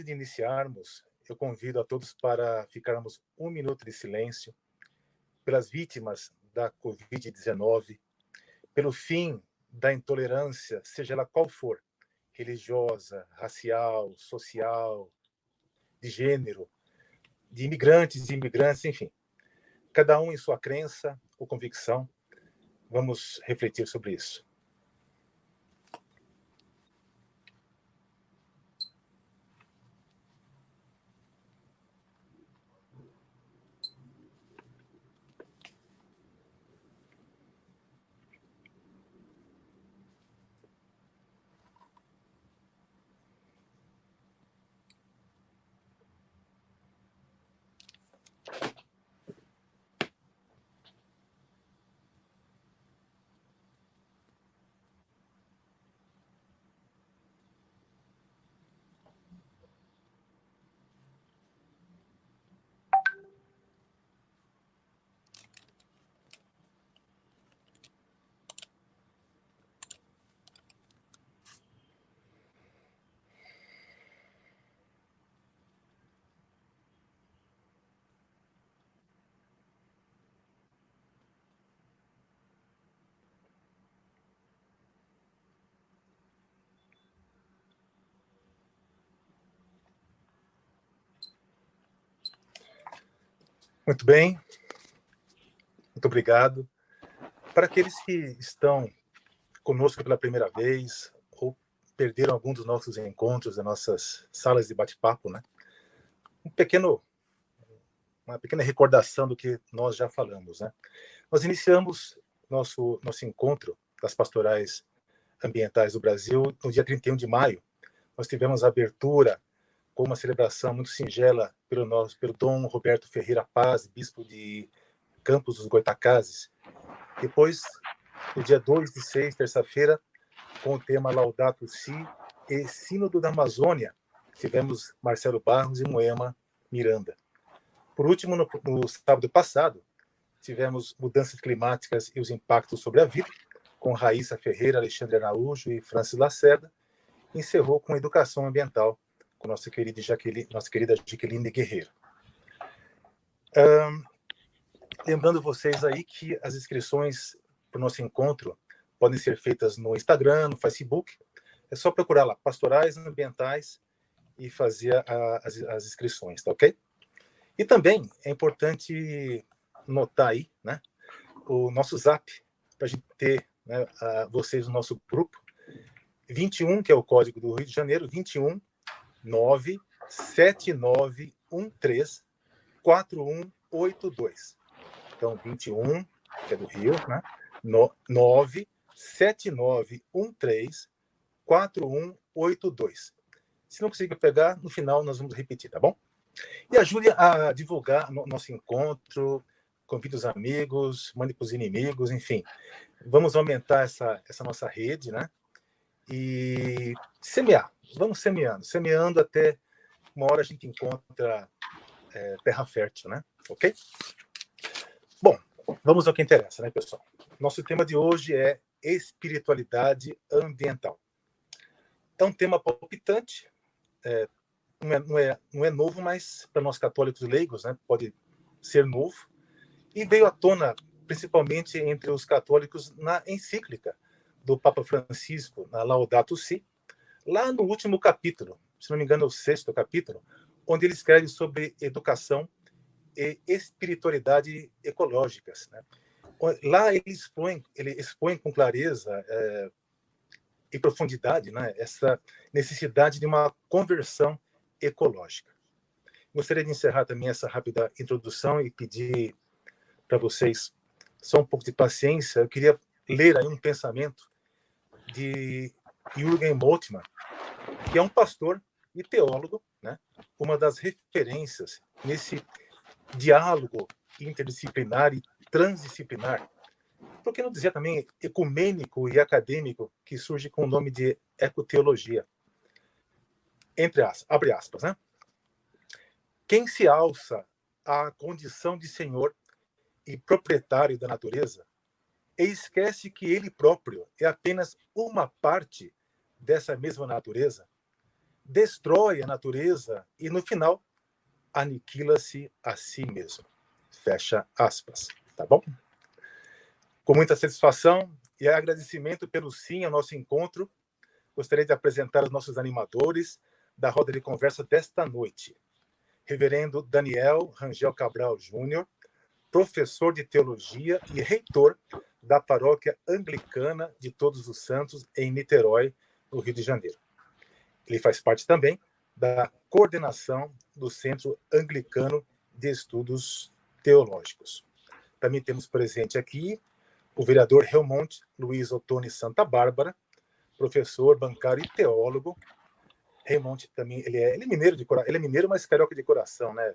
Antes de iniciarmos, eu convido a todos para ficarmos um minuto de silêncio pelas vítimas da Covid-19, pelo fim da intolerância, seja ela qual for, religiosa, racial, social, de gênero, de imigrantes e imigrantes, enfim. Cada um em sua crença ou convicção. Vamos refletir sobre isso. Muito bem, muito obrigado. Para aqueles que estão conosco pela primeira vez ou perderam algum dos nossos encontros, das nossas salas de bate-papo, né? Uma pequena recordação do que nós já falamos, né? Nós iniciamos nosso encontro das pastorais ambientais do Brasil no dia 31 de maio. Nós tivemos a abertura com uma celebração muito singela pelo Dom Roberto Ferreira Paz, bispo de Campos dos Goytacazes. Depois, no dia 2/6, terça-feira, com o tema Laudato Si e Sínodo da Amazônia, tivemos Marcelo Barros e Moema Miranda. Por último, no sábado passado, tivemos Mudanças Climáticas e os Impactos sobre a Vida, com Raíssa Ferreira, Alexandre Araújo e Francis Lacerda. Encerrou com Educação Ambiental, com nossa querida Jaqueline Guerreiro. Lembrando vocês aí que as inscrições para o nosso encontro podem ser feitas no Instagram, no Facebook. É só procurar lá, Pastorais Ambientais, e fazer as inscrições, tá ok? E também é importante notar aí, né, o nosso Zap, para a gente ter, né, vocês no nosso grupo. 21, que é o código do Rio de Janeiro, 21 97913 4182. Então, 21, que é do Rio, né? 97913 4182. Se não conseguir pegar, no final nós vamos repetir, tá bom? E ajude a divulgar nosso encontro, convide os amigos, mande para os inimigos, enfim. Vamos aumentar essa nossa rede, né? E semear. Vamos semeando até uma hora a gente encontra terra fértil, né? Ok? Bom, vamos ao que interessa, né, pessoal? Nosso tema de hoje é espiritualidade ambiental. É um tema palpitante, não é novo, mas para nós católicos leigos, né, pode ser novo, e veio à tona principalmente entre os católicos na encíclica do Papa Francisco, na Laudato Si, lá no último capítulo, se não me engano é o 6º capítulo, onde ele escreve sobre educação e espiritualidade ecológicas, né? Lá ele expõe com clareza e profundidade, né, essa necessidade de uma conversão ecológica. Gostaria de encerrar também essa rápida introdução e pedir para vocês só um pouco de paciência. Eu queria ler aí um pensamento de Jürgen Moltmann, que é um pastor e teólogo, né, uma das referências nesse diálogo interdisciplinar e transdisciplinar, por que não dizer também ecumênico e acadêmico, que surge com o nome de ecoteologia. Abre aspas, né? Quem se alça à condição de senhor e proprietário da natureza e esquece que ele próprio é apenas uma parte dessa mesma natureza, destrói a natureza e, no final, aniquila-se a si mesmo. Fecha aspas. Tá bom? Com muita satisfação e agradecimento pelo sim ao nosso encontro, gostaria de apresentar os nossos animadores da roda de conversa desta noite. Reverendo Daniel Rangel Cabral Júnior, professor de teologia e reitor da paróquia anglicana de Todos os Santos, em Niterói, no Rio de Janeiro. Ele faz parte também da coordenação do Centro Anglicano de Estudos Teológicos. Também temos presente aqui o vereador Helmont Luiz Ottoni Santa Bárbara, professor, bancário e teólogo. Helmont também, ele é mineiro de coração, ele é mineiro, mas carioca de coração, né,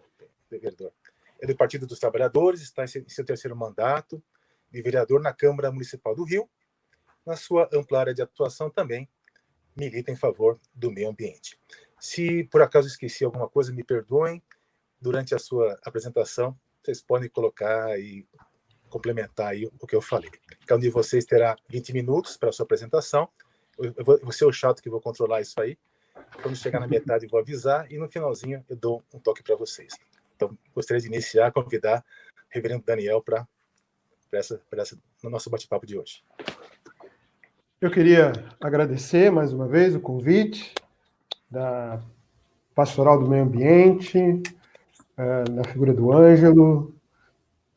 vereador? É do Partido dos Trabalhadores, está em seu terceiro mandato de vereador na Câmara Municipal do Rio. Na sua ampla área de atuação também milita em favor do meio ambiente. Se por acaso esqueci alguma coisa, me perdoem. Durante a sua apresentação, vocês podem colocar e complementar aí o que eu falei. Cada um de vocês terá 20 minutos para a sua apresentação. Eu vou ser o chato que vou controlar isso aí. Quando chegar na metade, eu vou avisar, e no finalzinho eu dou um toque para vocês. Então, gostaria de iniciar, convidar o reverendo Daniel para no nosso bate-papo de hoje. Eu queria agradecer mais uma vez o convite da Pastoral do Meio Ambiente, na figura do Ângelo,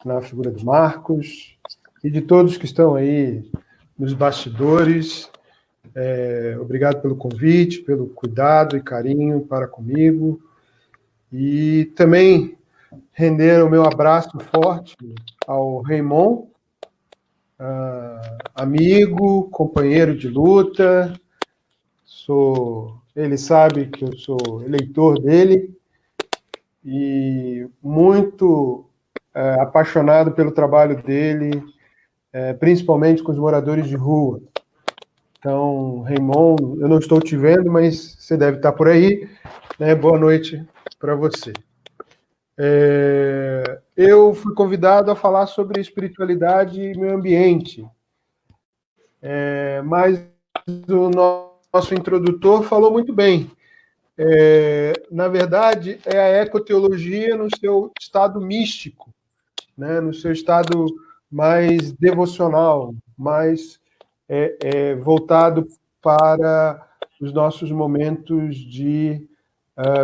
na figura do Marcos, e de todos que estão aí nos bastidores. Obrigado pelo convite, pelo cuidado e carinho para comigo. E também render o meu abraço forte ao Raymond, amigo, companheiro de luta. Ele sabe que eu sou eleitor dele e muito apaixonado pelo trabalho dele, principalmente com os moradores de rua. Então, Raymond, eu não estou te vendo, mas você deve estar por aí, né? Boa noite para você. Eu fui convidado a falar sobre espiritualidade e meio ambiente, mas o nosso introdutor falou muito bem. Na verdade, é a ecoteologia no seu estado místico, né? No seu estado mais devocional, mais voltado para os nossos momentos de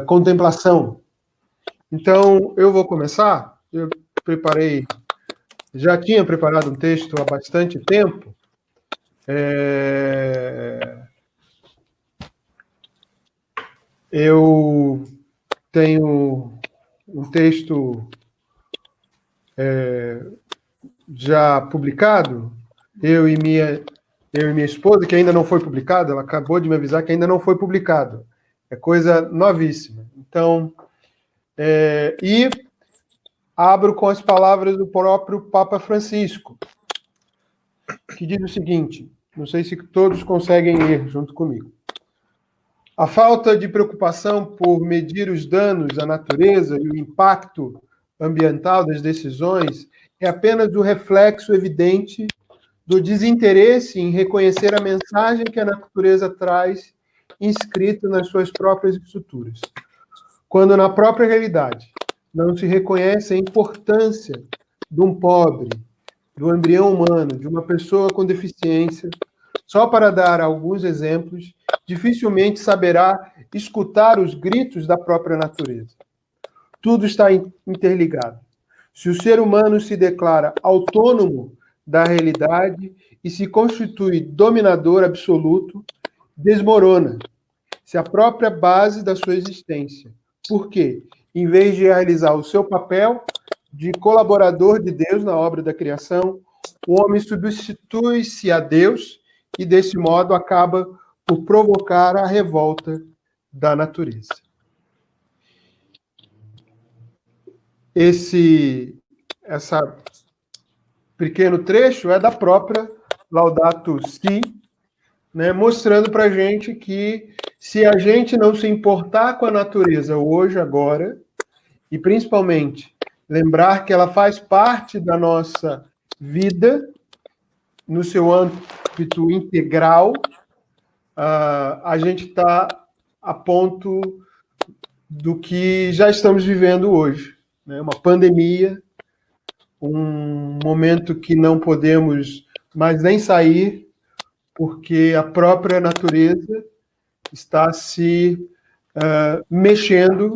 contemplação. Então, eu vou começar. Eu já tinha preparado um texto há bastante tempo. Eu tenho um texto já publicado, eu e minha esposa, que ainda não foi publicado, ela acabou de me avisar que ainda não foi publicado. É coisa novíssima. Então, e abro com as palavras do próprio Papa Francisco, que diz o seguinte, não sei se todos conseguem ler junto comigo. A falta de preocupação por medir os danos à natureza e o impacto ambiental das decisões é apenas o reflexo evidente do desinteresse em reconhecer a mensagem que a natureza traz inscrita nas suas próprias estruturas. Quando na própria realidade não se reconhece a importância de um pobre, do embrião humano, de uma pessoa com deficiência, só para dar alguns exemplos, dificilmente saberá escutar os gritos da própria natureza. Tudo está interligado. Se o ser humano se declara autônomo da realidade e se constitui dominador absoluto, desmorona se a própria base da sua existência. Por quê? Em vez de realizar o seu papel de colaborador de Deus na obra da criação, o homem substitui-se a Deus e, desse modo, acaba por provocar a revolta da natureza. Esse pequeno trecho é da própria Laudato Si, né, mostrando para a gente que se a gente não se importar com a natureza hoje, agora, e principalmente lembrar que ela faz parte da nossa vida, no seu âmbito integral, a gente está a ponto do que já estamos vivendo hoje, né? Uma pandemia, um momento que não podemos mais nem sair, porque a própria natureza está se mexendo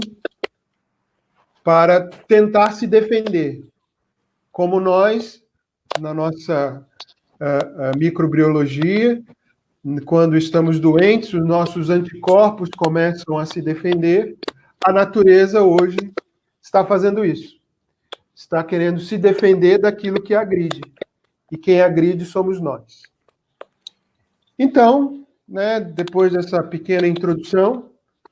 para tentar se defender. Como nós, na nossa microbiologia, quando estamos doentes, os nossos anticorpos começam a se defender. A natureza hoje está fazendo isso. Está querendo se defender daquilo que agride. E quem agride somos nós. Então, né, depois dessa pequena introdução,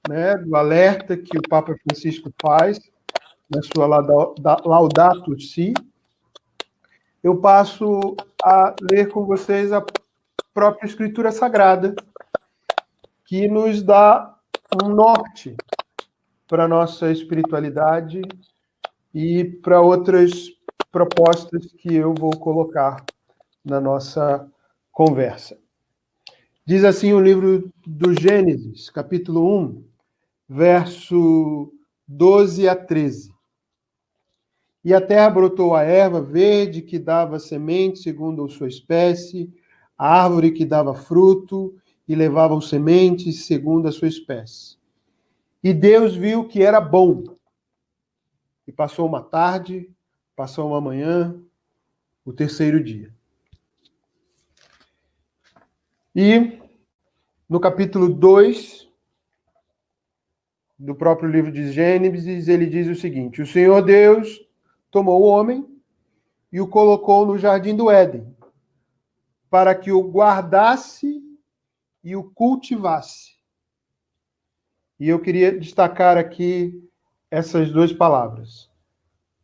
né, do alerta que o Papa Francisco faz na sua Laudato Si, eu passo a ler com vocês a própria Escritura Sagrada, que nos dá um norte para a nossa espiritualidade e para outras propostas que eu vou colocar na nossa conversa. Diz assim o livro do Gênesis, capítulo 1, verso 12 a 13. E a terra brotou a erva verde que dava semente segundo a sua espécie, a árvore que dava fruto e levavam sementes segundo a sua espécie. E Deus viu que era bom. E passou uma tarde, passou uma manhã, o terceiro dia. E no capítulo 2 do próprio livro de Gênesis, ele diz o seguinte: o Senhor Deus tomou o homem e o colocou no jardim do Éden, para que o guardasse e o cultivasse. E eu queria destacar aqui essas duas palavras: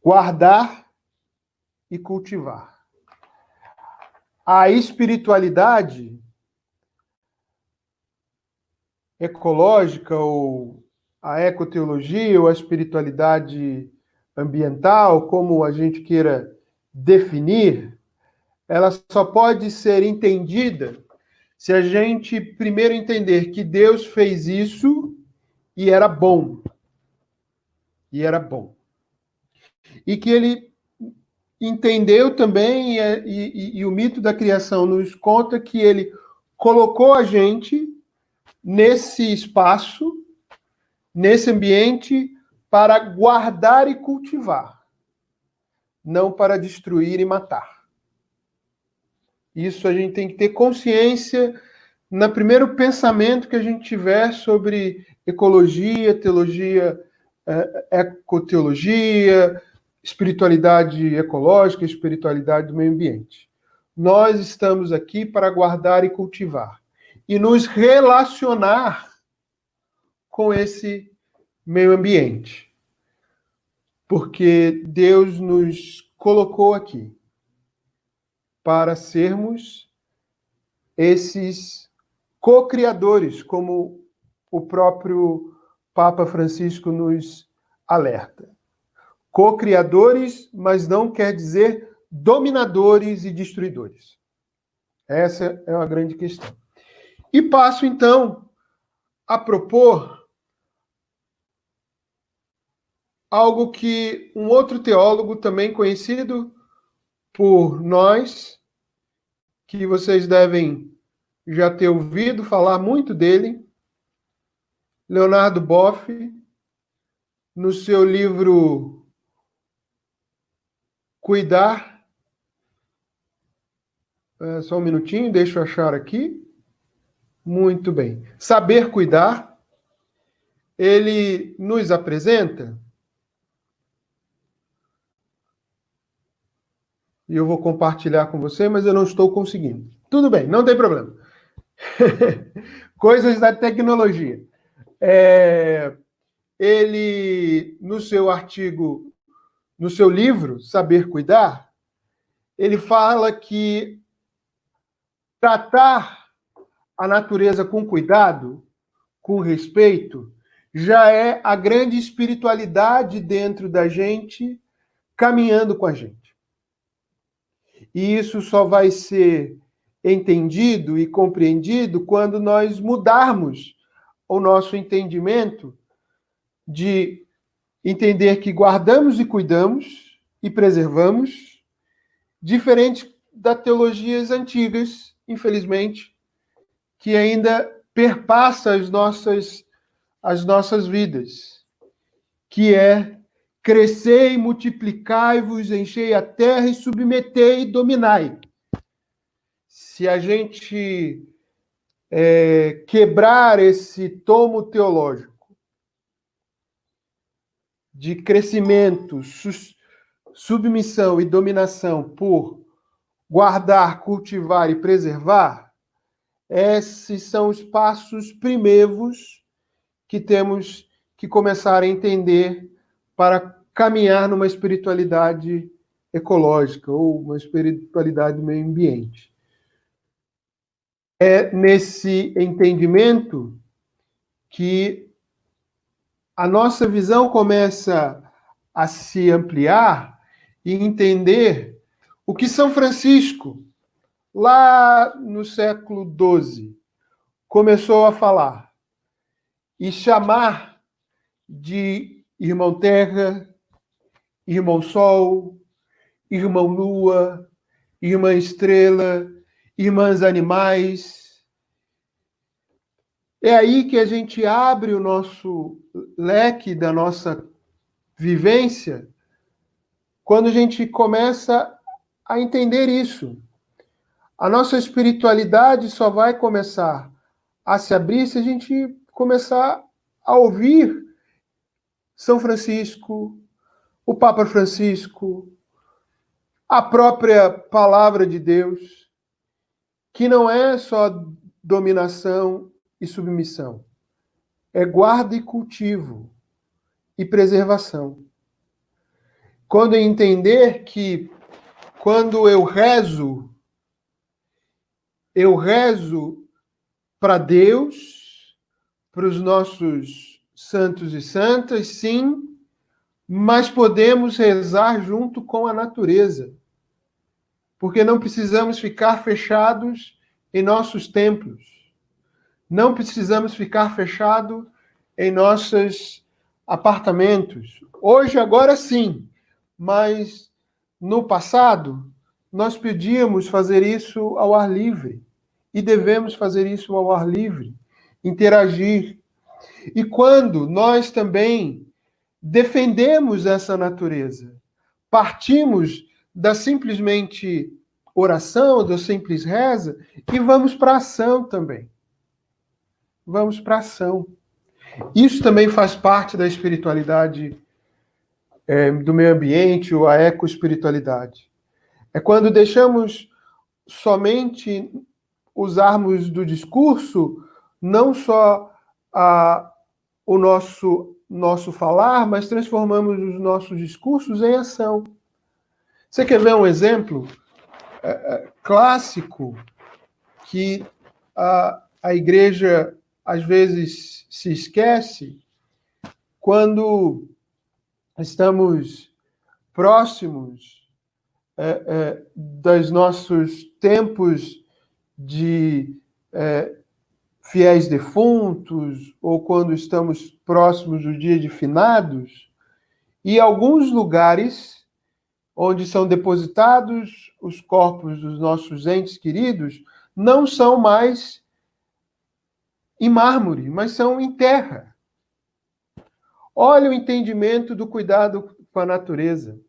guardar e cultivar. A espiritualidade ecológica, ou a ecoteologia, ou a espiritualidade ambiental, como a gente queira definir, ela só pode ser entendida se a gente primeiro entender que Deus fez isso e era bom. E era bom. E que ele entendeu também, e o mito da criação nos conta que ele colocou a gente nesse espaço, nesse ambiente, para guardar e cultivar, não para destruir e matar. Isso a gente tem que ter consciência no primeiro pensamento que a gente tiver sobre ecologia, teologia, ecoteologia, espiritualidade ecológica, espiritualidade do meio ambiente. Nós estamos aqui para guardar e cultivar e nos relacionar com esse meio ambiente. Porque Deus nos colocou aqui para sermos esses co-criadores, como o próprio Papa Francisco nos alerta. Co-criadores, mas não quer dizer dominadores e destruidores. Essa é uma grande questão. E passo, então, a propor algo que um outro teólogo, também conhecido por nós, que vocês devem já ter ouvido falar muito dele, Leonardo Boff, no seu livro Cuidar. Só um minutinho, deixa eu achar aqui. Muito bem. Saber Cuidar. Ele nos apresenta, e eu vou compartilhar com você, mas eu não estou conseguindo. Tudo bem, não tem problema. Coisas da tecnologia. Ele, no seu artigo, no seu livro, Saber Cuidar, ele fala que tratar a natureza com cuidado, com respeito, já é a grande espiritualidade dentro da gente, caminhando com a gente. E isso só vai ser entendido e compreendido quando nós mudarmos o nosso entendimento de entender que guardamos e cuidamos e preservamos, diferente das teologias antigas, infelizmente, que ainda perpassa as nossas vidas, que é crescei e multiplicai-vos, enchei a terra e submetei e dominai. Se a gente quebrar esse tomo teológico de crescimento, submissão e dominação por guardar, cultivar e preservar, esses são os passos primeiros que temos que começar a entender para caminhar numa espiritualidade ecológica ou uma espiritualidade do meio ambiente. É nesse entendimento que a nossa visão começa a se ampliar e entender o que São Francisco, lá no século XII, começou a falar e chamar de irmão Terra, irmão Sol, irmão Lua, irmã Estrela, irmãs animais. É aí que a gente abre o nosso leque da nossa vivência, quando a gente começa a entender isso. A nossa espiritualidade só vai começar a se abrir se a gente começar a ouvir São Francisco, o Papa Francisco, a própria palavra de Deus, que não é só dominação e submissão, é guarda e cultivo e preservação. Quando eu entender que quando eu rezo para Deus, para os nossos santos e santas, sim, mas podemos rezar junto com a natureza, porque não precisamos ficar fechados em nossos templos, não precisamos ficar fechados em nossos apartamentos. Hoje, agora sim, mas no passado, nós podíamos fazer isso ao ar livre, e devemos fazer isso ao ar livre, interagir. E quando nós também defendemos essa natureza, partimos da simplesmente oração, da simples reza, e vamos para a ação também. Vamos para a ação. Isso também faz parte da espiritualidade do meio ambiente, ou a ecoespiritualidade. É quando deixamos somente usarmos do discurso, não só o nosso falar, mas transformamos os nossos discursos em ação. Você quer ver um exemplo clássico que a igreja às vezes se esquece? Quando estamos próximos dos nossos tempos de fiéis defuntos, ou quando estamos próximos do dia de finados, e alguns lugares onde são depositados os corpos dos nossos entes queridos não são mais em mármore, mas são em terra. Olha o entendimento do cuidado com a natureza.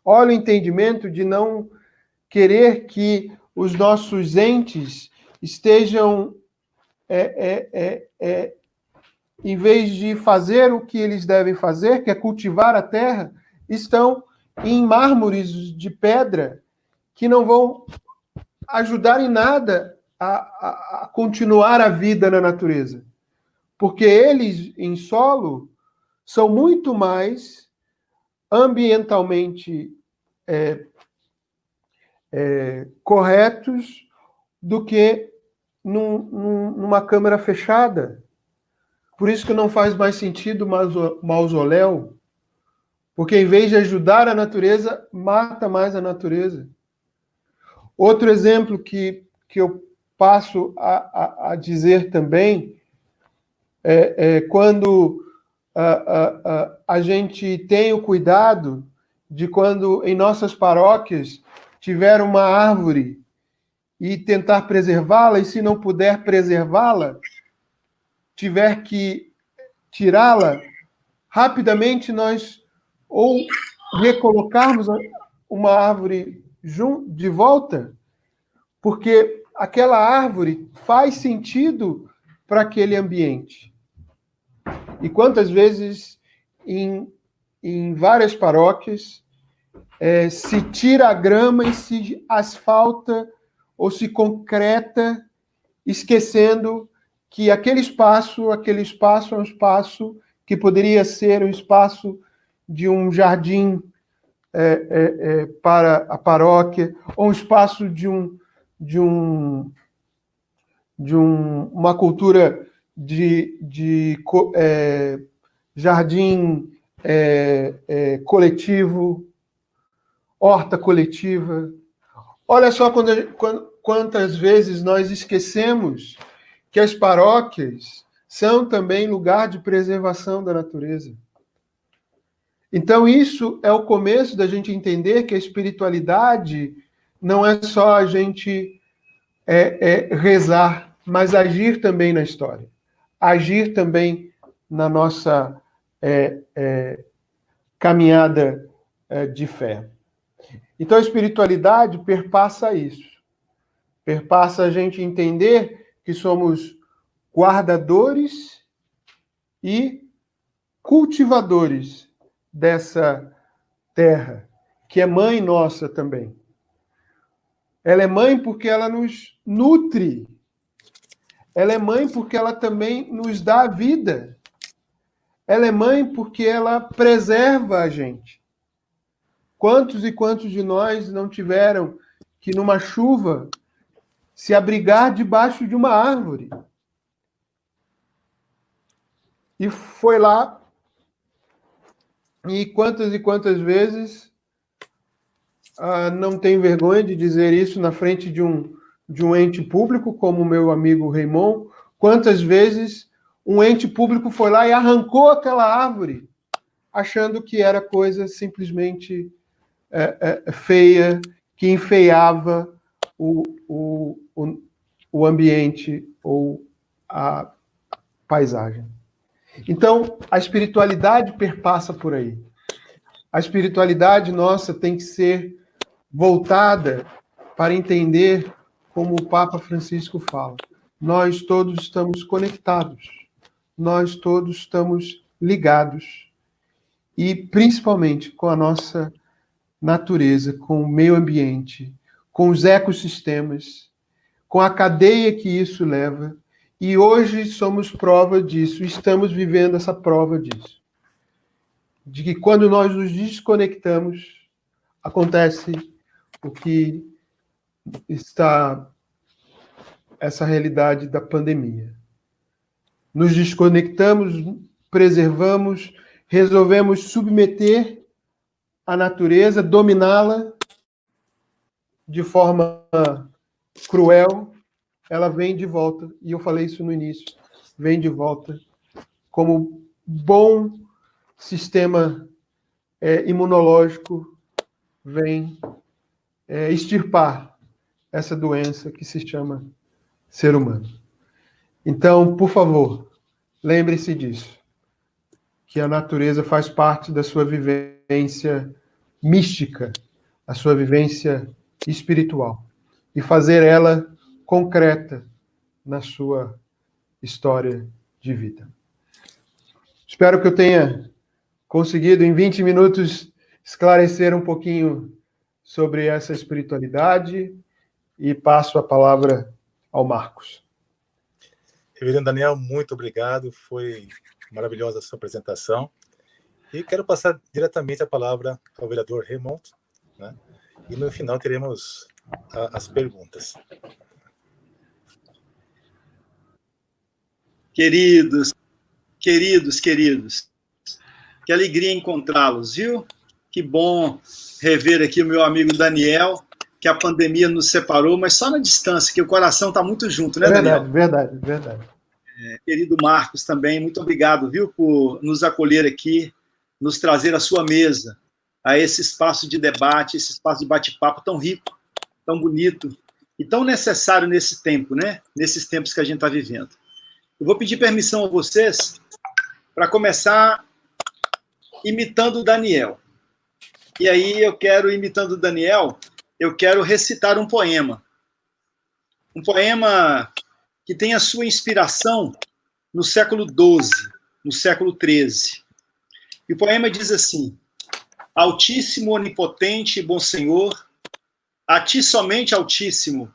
Olha o entendimento de não querer que os nossos entes estejam, em vez de fazer o que eles devem fazer, que é cultivar a terra, estão em mármores de pedra que não vão ajudar em nada a continuar a vida na natureza. Porque eles, em solo, são muito mais ambientalmente corretos do que numa câmara fechada. Por isso que não faz mais sentido mausoléu, porque em vez de ajudar a natureza, mata mais a natureza. Outro exemplo que eu passo a dizer também, quando a gente tem o cuidado de quando em nossas paróquias tiver uma árvore e tentar preservá-la, e se não puder preservá-la, tiver que tirá-la, rapidamente nós ou recolocarmos uma árvore de volta, porque aquela árvore faz sentido para aquele ambiente. E quantas vezes em várias paróquias se tira a grama e se asfalta ou se concreta, esquecendo que aquele espaço é um espaço que poderia ser um espaço de um jardim para a paróquia, ou um espaço de uma cultura de jardim coletivo, horta coletiva. Olha só quantas vezes nós esquecemos que as paróquias são também lugar de preservação da natureza. Então, isso é o começo da gente entender que a espiritualidade não é só a gente rezar, mas agir também na história. Agir também na nossa caminhada de fé. Então, a espiritualidade perpassa isso. Perpassa a gente entender que somos guardadores e cultivadores dessa terra, que é mãe nossa também. Ela é mãe porque ela nos nutre. Ela é mãe porque ela também nos dá vida. Ela é mãe porque ela preserva a gente. Quantos e quantos de nós não tiveram que, numa chuva, se abrigar debaixo de uma árvore? E foi lá, e quantas vezes, não tenho vergonha de dizer isso na frente de um ente público, como o meu amigo Raymond, quantas vezes um ente público foi lá e arrancou aquela árvore, achando que era coisa simplesmente feia, que enfeiava o ambiente ou a paisagem. Então, a espiritualidade perpassa por aí. A espiritualidade nossa tem que ser voltada para entender como o Papa Francisco fala. Nós todos estamos conectados. Nós todos estamos ligados. E, principalmente, com a nossa natureza, com o meio ambiente, com os ecossistemas, com a cadeia que isso leva. E hoje somos prova disso, estamos vivendo essa prova disso. De que quando nós nos desconectamos, acontece o que está essa realidade da pandemia. Nos desconectamos, preservamos, resolvemos submeter a natureza, dominá-la de forma cruel, ela vem de volta, e eu falei isso no início, vem de volta como bom sistema imunológico, vem extirpar essa doença que se chama ser humano. Então, por favor, lembre-se disso, que a natureza faz parte da sua vivência mística, a sua vivência espiritual, e fazer ela concreta na sua história de vida. Espero que eu tenha conseguido, em 20 minutos, esclarecer um pouquinho sobre essa espiritualidade e passo a palavra ao Marcos. Reverendo Daniel, muito obrigado. Foi maravilhosa a sua apresentação. E quero passar diretamente a palavra ao vereador Raymond, né? E no final teremos as perguntas. Queridos, que alegria encontrá-los, viu? Que bom rever aqui o meu amigo Daniel, que a pandemia nos separou, mas só na distância, que o coração está muito junto, né, Daniel? Verdade. Querido Marcos também, muito obrigado, viu, por nos acolher aqui, nos trazer à sua mesa, a esse espaço de debate, esse espaço de bate-papo tão rico, tão bonito e tão necessário nesse tempo, né? Nesses tempos que a gente está vivendo. Eu vou pedir permissão a vocês para começar imitando o Daniel. E aí imitando o Daniel, eu quero recitar um poema. Um poema que tem a sua inspiração no século XII, no século XIII. E o poema diz assim: Altíssimo, onipotente e bom Senhor, a ti somente, Altíssimo,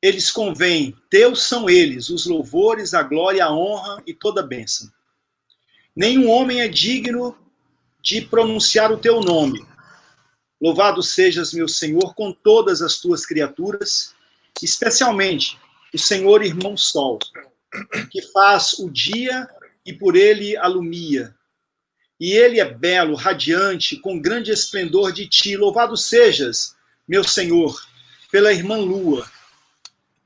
eles convêm, teus são eles, os louvores, a glória, a honra e toda a bênção. Nenhum homem é digno de pronunciar o teu nome. Louvado sejas, meu Senhor, com todas as tuas criaturas, especialmente o Senhor Irmão Sol, que faz o dia e por ele alumia. E ele é belo, radiante, com grande esplendor de ti. Louvado sejas, meu Senhor, pela Irmã Lua,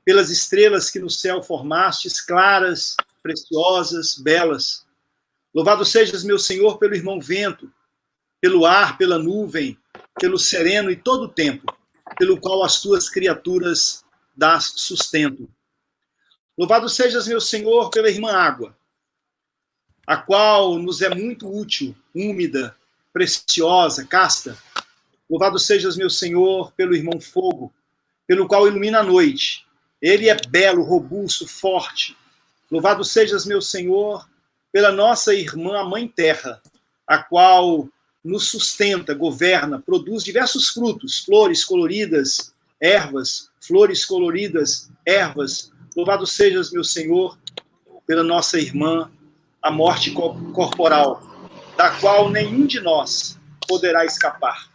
pelas estrelas que no céu formastes, claras, preciosas, belas. Louvado sejas, meu Senhor, pelo Irmão Vento, pelo ar, pela nuvem, pelo sereno e todo o tempo, pelo qual as tuas criaturas dás sustento. Louvado sejas, meu Senhor, pela Irmã Água, a qual nos é muito útil, úmida, preciosa, casta. Louvado sejas, meu Senhor, pelo Irmão Fogo, pelo qual ilumina a noite. Ele é belo, robusto, forte. Louvado sejas, meu Senhor, pela nossa irmã, a Mãe Terra, a qual nos sustenta, governa, produz diversos frutos, flores coloridas, ervas, flores coloridas, ervas. Louvado sejas, meu Senhor, pela nossa irmã, a morte corporal, da qual nenhum de nós poderá escapar.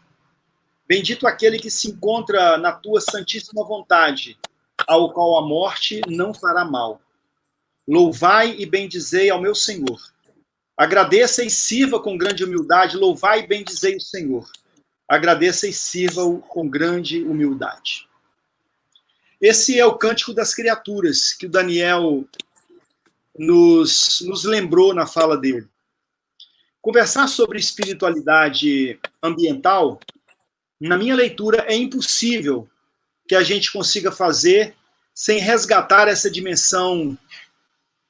Bendito aquele que se encontra na tua santíssima vontade, ao qual a morte não fará mal. Louvai e bendizei ao meu Senhor. Agradeça e sirva com grande humildade. Louvai e bendizei o Senhor. Agradeça e sirva-o com grande humildade. Esse é o Cântico das Criaturas, que o Daniel nos lembrou na fala dele. Conversar sobre espiritualidade ambiental, na minha leitura, é impossível que a gente consiga fazer sem resgatar essa dimensão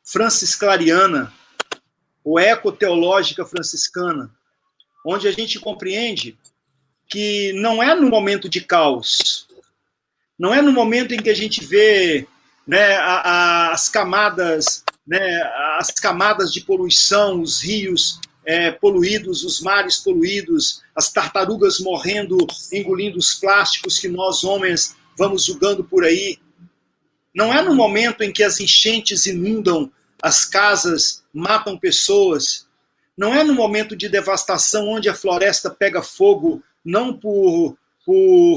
francisclariana, ou ecoteológica franciscana, onde a gente compreende que não é no momento de caos, não é no momento em que a gente vê, né, as camadas de poluição, os rios poluídos, os mares poluídos, as tartarugas morrendo, engolindo os plásticos que nós, homens, vamos julgando por aí. Não é no momento em que as enchentes inundam as casas, matam pessoas. Não é no momento de devastação onde a floresta pega fogo, não por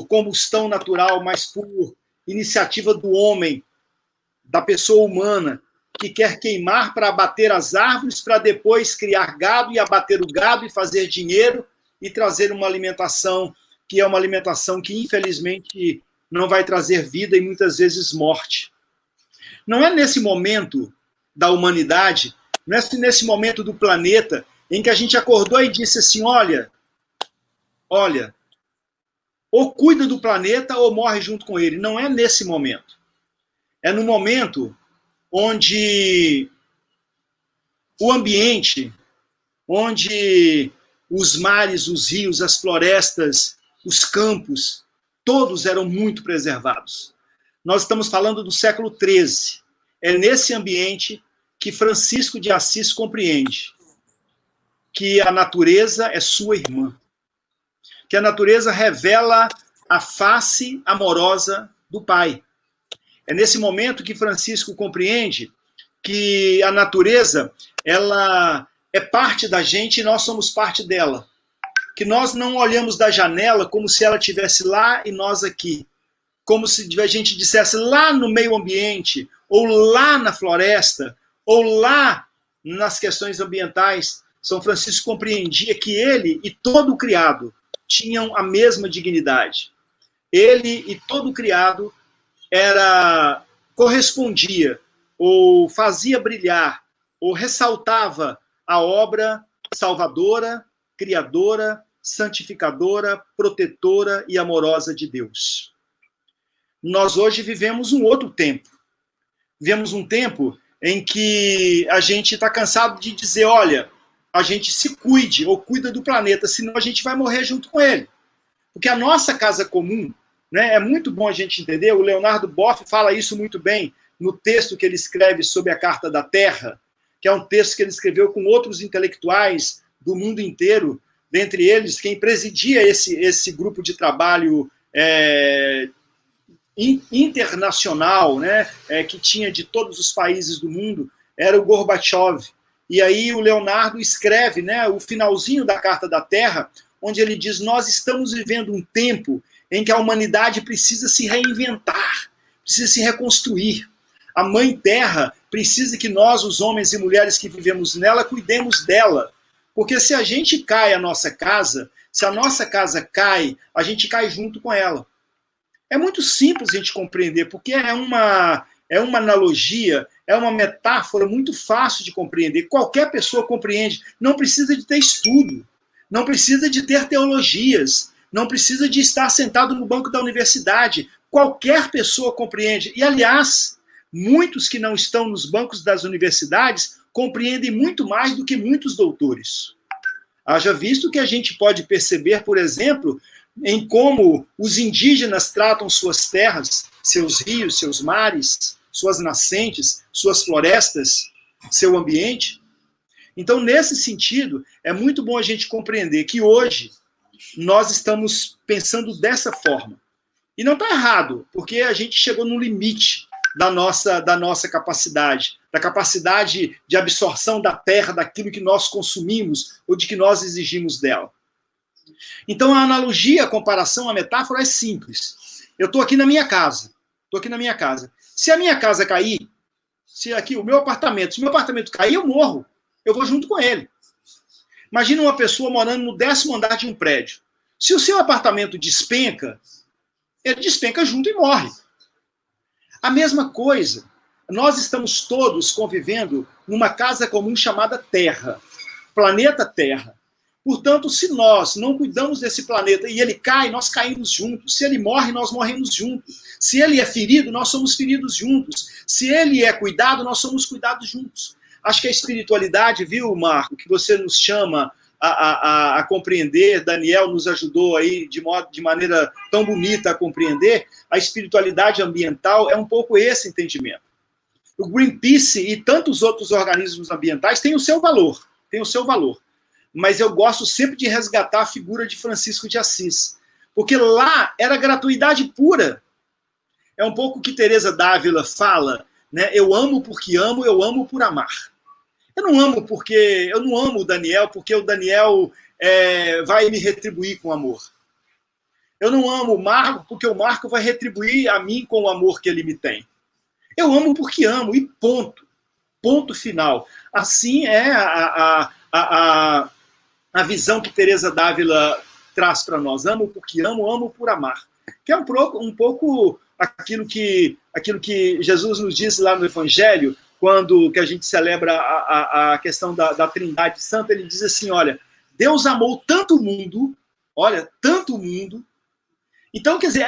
combustão natural, mas por iniciativa do homem, da pessoa humana, que quer queimar para abater as árvores, para depois criar gado e abater o gado e fazer dinheiro e trazer uma alimentação que é uma alimentação que, infelizmente, não vai trazer vida e muitas vezes morte. Não é nesse momento da humanidade, não é nesse momento do planeta em que a gente acordou e disse assim, olha, ou cuida do planeta ou morre junto com ele. Não é nesse momento. É no momento onde o ambiente, onde os mares, os rios, as florestas, os campos, todos eram muito preservados. Nós estamos falando do século XIII. É nesse ambiente que Francisco de Assis compreende que a natureza é sua irmã, que a natureza revela a face amorosa do Pai. É nesse momento que Francisco compreende que a natureza, ela é parte da gente e nós somos parte dela. Que nós não olhamos da janela como se ela estivesse lá e nós aqui. Como se a gente dissesse lá no meio ambiente, ou lá na floresta, ou lá nas questões ambientais. São Francisco compreendia que ele e todo o criado tinham a mesma dignidade. Ele e todo o criado correspondia ou fazia brilhar ou ressaltava a obra salvadora, criadora, santificadora, protetora e amorosa de Deus. Nós hoje vivemos um outro tempo. Vivemos um tempo em que a gente está cansado de dizer, olha, a gente se cuide ou cuida do planeta, senão a gente vai morrer junto com ele. Porque a nossa casa comum, né, é muito bom a gente entender, o Leonardo Boff fala isso muito bem no texto que ele escreve sobre a Carta da Terra, que é um texto que ele escreveu com outros intelectuais do mundo inteiro, dentre eles, quem presidia esse grupo de trabalho internacional, né, que tinha de todos os países do mundo, era o Gorbachev. E aí o Leonardo escreve, né, o finalzinho da Carta da Terra, onde ele diz, nós estamos vivendo um tempo em que a humanidade precisa se reinventar, precisa se reconstruir. A Mãe Terra precisa que nós, os homens e mulheres que vivemos nela, cuidemos dela. Porque se a gente cai a nossa casa, se a nossa casa cai, a gente cai junto com ela. É muito simples a gente compreender, porque é uma analogia, é uma metáfora muito fácil de compreender. Qualquer pessoa compreende. Não precisa de ter estudo, não precisa de ter teologias, não precisa de estar sentado no banco da universidade. Qualquer pessoa compreende. E, aliás, muitos que não estão nos bancos das universidades compreendem muito mais do que muitos doutores. Haja visto que a gente pode perceber, por exemplo, em como os indígenas tratam suas terras, seus rios, seus mares, suas nascentes, suas florestas, seu ambiente. Então, nesse sentido, é muito bom a gente compreender que hoje nós estamos pensando dessa forma. E não está errado, porque a gente chegou no limite da nossa capacidade, da capacidade de absorção da terra, daquilo que nós consumimos ou de que nós exigimos dela. Então, a analogia, a comparação, a metáfora é simples. Eu estou aqui na minha casa. Se a minha casa cair, se aqui o meu apartamento, se o meu apartamento cair, eu morro. Eu vou junto com ele. Imagina uma pessoa morando no 10º andar de um prédio. Se o seu apartamento despenca, ele despenca junto e morre. A mesma coisa, nós estamos todos convivendo numa casa comum chamada Terra, planeta Terra. Portanto, se nós não cuidamos desse planeta e ele cai, nós caímos juntos. Se ele morre, nós morremos juntos. Se ele é ferido, nós somos feridos juntos. Se ele é cuidado, nós somos cuidados juntos. Acho que a espiritualidade, viu, Marco, que você nos chama a compreender, Daniel nos ajudou aí de maneira tão bonita a compreender, a espiritualidade ambiental é um pouco esse entendimento. O Greenpeace e tantos outros organismos ambientais têm o seu valor, mas eu gosto sempre de resgatar a figura de Francisco de Assis, porque lá era gratuidade pura. É um pouco o que Teresa d'Ávila fala, né? Eu amo porque amo, eu amo por amar. Eu não amo o Daniel porque o Daniel vai me retribuir com amor. Eu não amo o Marco porque o Marco vai retribuir a mim com o amor que ele me tem. Eu amo porque amo, e ponto. Ponto final. Assim é a visão que Teresa d'Ávila traz para nós. Amo porque amo, amo por amar. Que é um pouco aquilo que Jesus nos diz lá no Evangelho, quando que a gente celebra a questão da Trindade Santa. Ele diz assim, olha, Deus amou tanto o mundo, tanto o mundo. Então, quer dizer,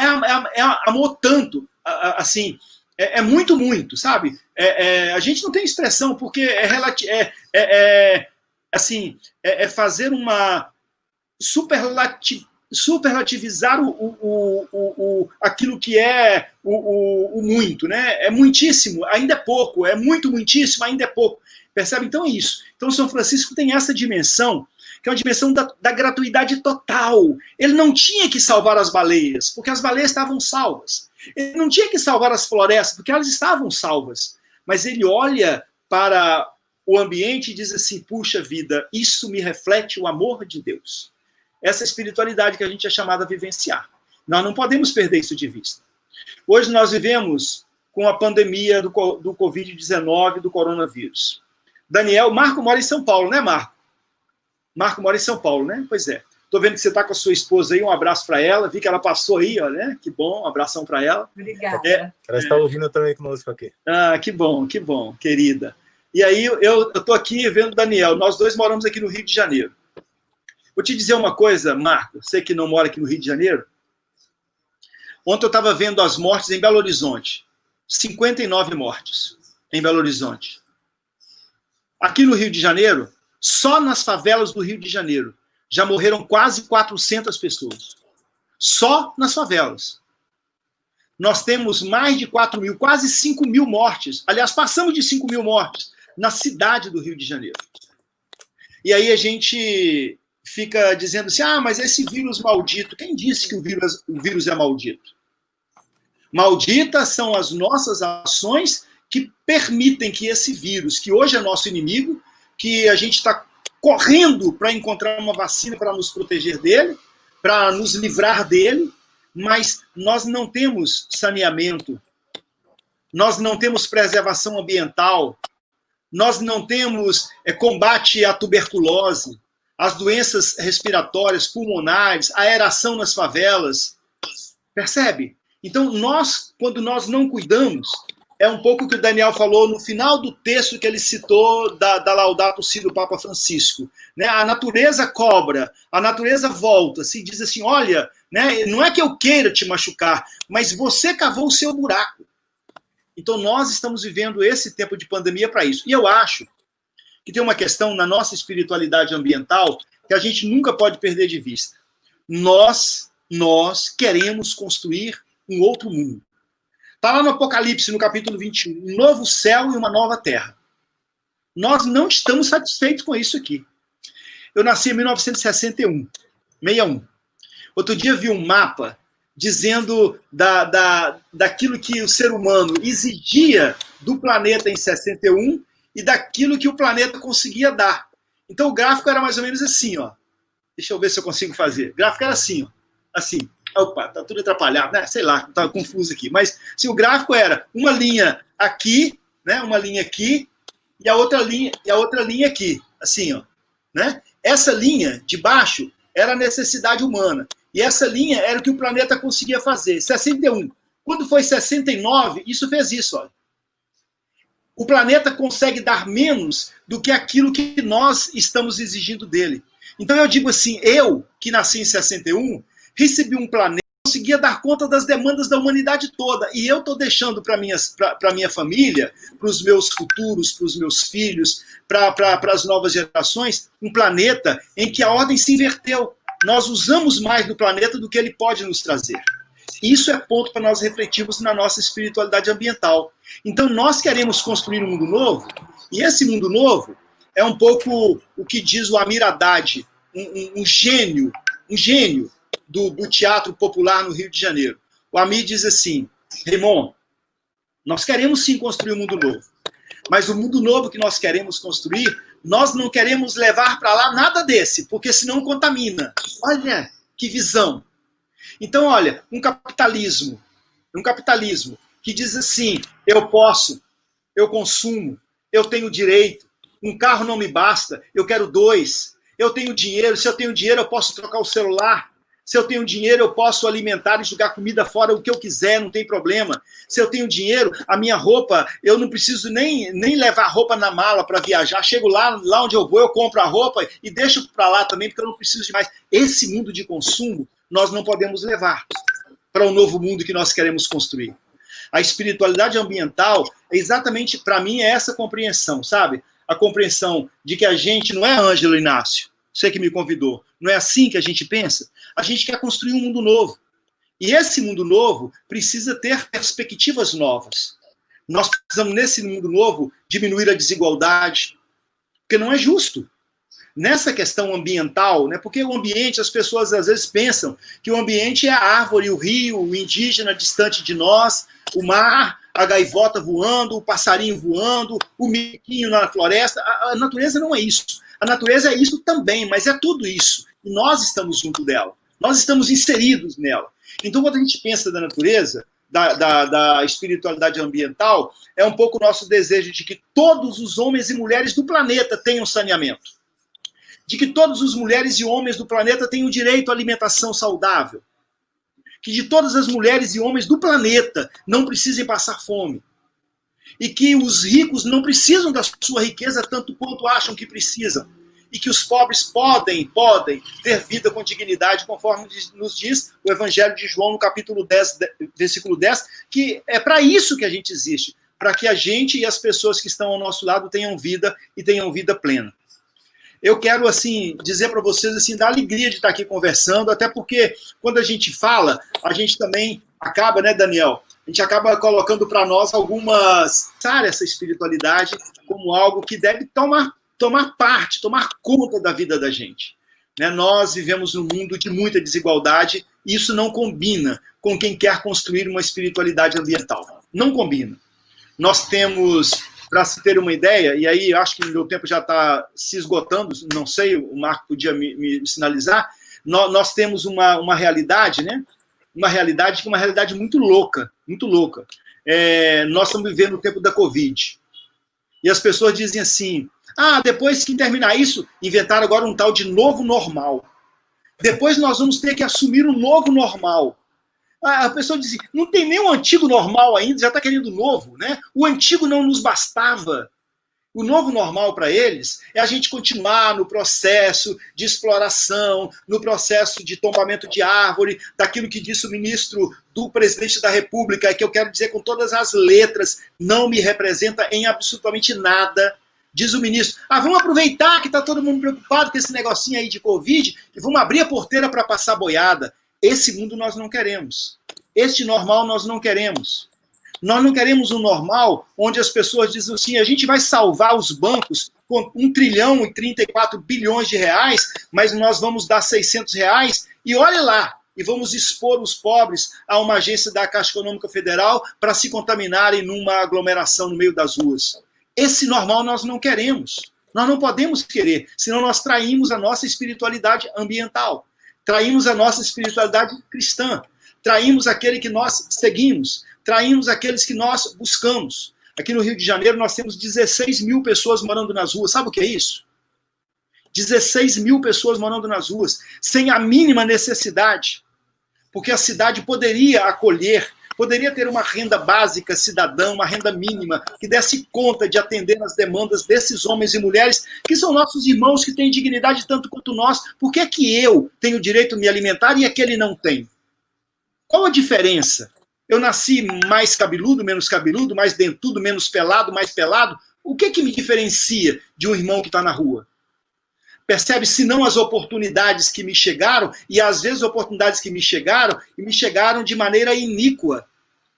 amou tanto, assim, é muito, muito, sabe? A gente não tem expressão, porque é fazer uma superlativizar aquilo que é o muito, né? É muitíssimo, ainda é pouco, é muito, muitíssimo, ainda é pouco. Percebe? Então é isso. Então São Francisco tem essa dimensão, que é uma dimensão da gratuidade total. Ele não tinha que salvar as baleias, porque as baleias estavam salvas. Ele não tinha que salvar as florestas, porque elas estavam salvas. Mas ele olha para o ambiente e diz assim, puxa vida, isso me reflete o amor de Deus. Essa espiritualidade que a gente é chamado a vivenciar. Nós não podemos perder isso de vista. Hoje nós vivemos com a pandemia do Covid-19, do coronavírus. Marco mora em São Paulo, né, Marco? Marco mora em São Paulo, né? Pois é. Estou vendo que você está com a sua esposa aí, um abraço para ela. Vi que ela passou aí, ó, né? Que bom, um abração para ela. Obrigada. Ela está ouvindo também conosco aqui. Ah, que bom, querida. E aí eu estou aqui vendo o Daniel. Nós dois moramos aqui no Rio de Janeiro. Vou te dizer uma coisa, Marco, você que não mora aqui no Rio de Janeiro. Ontem eu estava vendo as mortes em Belo Horizonte. 59 mortes em Belo Horizonte. Aqui no Rio de Janeiro, só nas favelas do Rio de Janeiro, já morreram quase 400 pessoas. Só nas favelas. Nós temos mais de 4 mil, quase 5 mil mortes. Aliás, passamos de 5 mil mortes na cidade do Rio de Janeiro. E aí a gente fica dizendo assim, mas esse vírus maldito, quem disse que o vírus é maldito? Malditas são as nossas ações que permitem que esse vírus, que hoje é nosso inimigo, que a gente está correndo para encontrar uma vacina para nos proteger dele, para nos livrar dele, mas nós não temos saneamento, nós não temos preservação ambiental, nós não temos combate à tuberculose, às doenças respiratórias, pulmonares, a aeração nas favelas. Percebe? Então, quando nós não cuidamos, é um pouco o que o Daniel falou no final do texto que ele citou da Laudato Si do Papa Francisco. Né? A natureza cobra, a natureza volta, se diz assim, olha, né, não é que eu queira te machucar, mas você cavou o seu buraco. Então, nós estamos vivendo esse tempo de pandemia para isso. E eu acho que tem uma questão na nossa espiritualidade ambiental que a gente nunca pode perder de vista. Nós queremos construir um outro mundo. Está lá no Apocalipse, no capítulo 21, um novo céu e uma nova terra. Nós não estamos satisfeitos com isso aqui. Eu nasci em 1961, 61. Outro dia vi um mapa dizendo daquilo que o ser humano exigia do planeta em 61 e daquilo que o planeta conseguia dar. Então o gráfico era mais ou menos assim, ó. Deixa eu ver se eu consigo fazer. O gráfico era assim, ó. Assim. Opa, tá tudo atrapalhado, né? Sei lá, tá confuso aqui. Mas se o gráfico era uma linha aqui, né? Uma linha aqui e a outra linha aqui, assim, ó, né? Essa linha de baixo era a necessidade humana e essa linha era o que o planeta conseguia fazer. 61. Quando foi 69, isso fez isso, olha. O planeta consegue dar menos do que aquilo que nós estamos exigindo dele. Então eu digo assim, eu que nasci em 61 recebi um planeta que conseguia dar conta das demandas da humanidade toda. E eu estou deixando para a minha família, para os meus futuros, para os meus filhos, para as novas gerações, um planeta em que a ordem se inverteu. Nós usamos mais do planeta do que ele pode nos trazer. Isso é ponto para nós refletirmos na nossa espiritualidade ambiental. Então, nós queremos construir um mundo novo, e esse mundo novo é um pouco o que diz o Amir Haddad, um gênio do teatro popular no Rio de Janeiro. O Amir diz assim, Raymond, nós queremos sim construir um mundo novo, mas o mundo novo que nós queremos construir, nós não queremos levar para lá nada desse, porque senão contamina. Olha que visão. Então, olha, um capitalismo que diz assim, eu posso, eu consumo, eu tenho direito, um carro não me basta, eu quero 2, eu tenho dinheiro, se eu tenho dinheiro eu posso trocar o celular, se eu tenho dinheiro, eu posso alimentar e jogar comida fora, o que eu quiser, não tem problema. Se eu tenho dinheiro, a minha roupa, eu não preciso nem levar roupa na mala para viajar. Chego lá onde eu vou, eu compro a roupa e deixo para lá também, porque eu não preciso de mais. Esse mundo de consumo, nós não podemos levar para o novo mundo que nós queremos construir. A espiritualidade ambiental, exatamente, para mim, é essa compreensão, sabe? A compreensão de que a gente não é Ângelo Inácio, você que me convidou. Não é assim que a gente pensa? A gente quer construir um mundo novo. E esse mundo novo precisa ter perspectivas novas. Nós precisamos, nesse mundo novo, diminuir a desigualdade, porque não é justo. Nessa questão ambiental, né, porque o ambiente, as pessoas às vezes pensam que o ambiente é a árvore, o rio, o indígena distante de nós, o mar, a gaivota voando, o passarinho voando, o miquinho na floresta. A natureza não é isso. A natureza é isso também, mas é tudo isso. E nós estamos junto dela. Nós estamos inseridos nela. Então, quando a gente pensa da natureza, da espiritualidade ambiental, é um pouco o nosso desejo de que todos os homens e mulheres do planeta tenham saneamento. De que todas as mulheres e homens do planeta tenham direito à alimentação saudável. Que de todas as mulheres e homens do planeta não precisem passar fome. e que os ricos não precisam da sua riqueza tanto quanto acham que precisam, e que os pobres podem ter vida com dignidade, conforme nos diz o Evangelho de João, no capítulo 10, versículo 10, que é para isso que a gente existe, para que a gente e as pessoas que estão ao nosso lado tenham vida e tenham vida plena. Eu quero, assim, dizer para vocês, assim, da alegria de estar aqui conversando, até porque quando a gente fala, a gente também acaba, né, Daniel? A gente acaba colocando para nós algumas... essa espiritualidade como algo que deve tomar parte, tomar conta da vida da gente. Né? Nós vivemos num mundo de muita desigualdade e isso não combina com quem quer construir uma espiritualidade ambiental. Não combina. Nós temos... Para se ter uma ideia, e aí acho que o meu tempo já está se esgotando, não sei, o Marco podia me sinalizar, nós temos uma realidade, né? Uma realidade que é uma realidade muito louca, muito louca. Nós estamos vivendo o tempo da Covid. E as pessoas dizem assim, depois que terminar isso, inventaram agora um tal de novo normal. Depois nós vamos ter que assumir um novo normal. A pessoa diz, não tem nem o antigo normal ainda, já está querendo o novo, né? O antigo não nos bastava. O novo normal para eles é a gente continuar no processo de exploração, no processo de tombamento de árvore, daquilo que disse o ministro do presidente da República, e que eu quero dizer com todas as letras, não me representa em absolutamente nada. Diz o ministro, vamos aproveitar que está todo mundo preocupado com esse negocinho aí de Covid e vamos abrir a porteira para passar boiada. Esse mundo nós não queremos. Este normal nós não queremos. Nós não queremos um normal onde as pessoas dizem assim, a gente vai salvar os bancos com 1,34 trilhão de reais, mas nós vamos dar 600 reais e olha lá, e vamos expor os pobres a uma agência da Caixa Econômica Federal para se contaminarem numa aglomeração no meio das ruas. Esse normal nós não queremos. Nós não podemos querer, senão nós traímos a nossa espiritualidade ambiental. Traímos a nossa espiritualidade cristã, traímos aquele que nós seguimos, traímos aqueles que nós buscamos. Aqui no Rio de Janeiro nós temos 16 mil pessoas morando nas ruas. Sabe o que é isso? 16 mil pessoas morando nas ruas, sem a mínima necessidade, porque a cidade poderia acolher, poderia ter uma renda básica cidadã, uma renda mínima, que desse conta de atender as demandas desses homens e mulheres, que são nossos irmãos, que têm dignidade tanto quanto nós. Por que é que eu tenho o direito de me alimentar e aquele não tem? Qual a diferença? Eu nasci mais cabeludo, mais dentudo, menos pelado, mais pelado? O que é que me diferencia de um irmão que está na rua? Percebe? Se não as oportunidades que me chegaram, e às vezes oportunidades que me chegaram de maneira iníqua.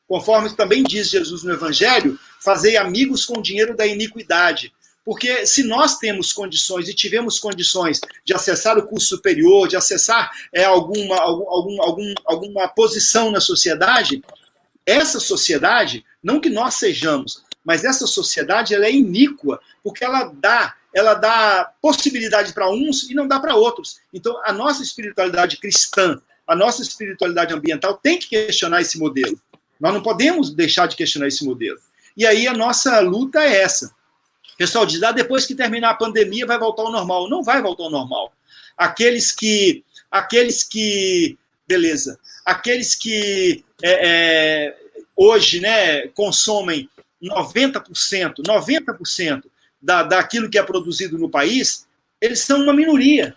Conforme também diz Jesus no Evangelho, fazei amigos com o dinheiro da iniquidade. Porque se nós temos condições e tivemos condições de acessar o curso superior, de acessar alguma posição na sociedade, essa sociedade, não que nós sejamos, mas essa sociedade ela é iníqua, porque ela dá possibilidade para uns e não dá para outros. Então, a nossa espiritualidade cristã, a nossa espiritualidade ambiental tem que questionar esse modelo. Nós não podemos deixar de questionar esse modelo. E aí a nossa luta é essa. O pessoal diz, depois que terminar a pandemia vai voltar ao normal. Não vai voltar ao normal. Aqueles que hoje, né, consomem 90% daquilo que é produzido no país, eles são uma minoria.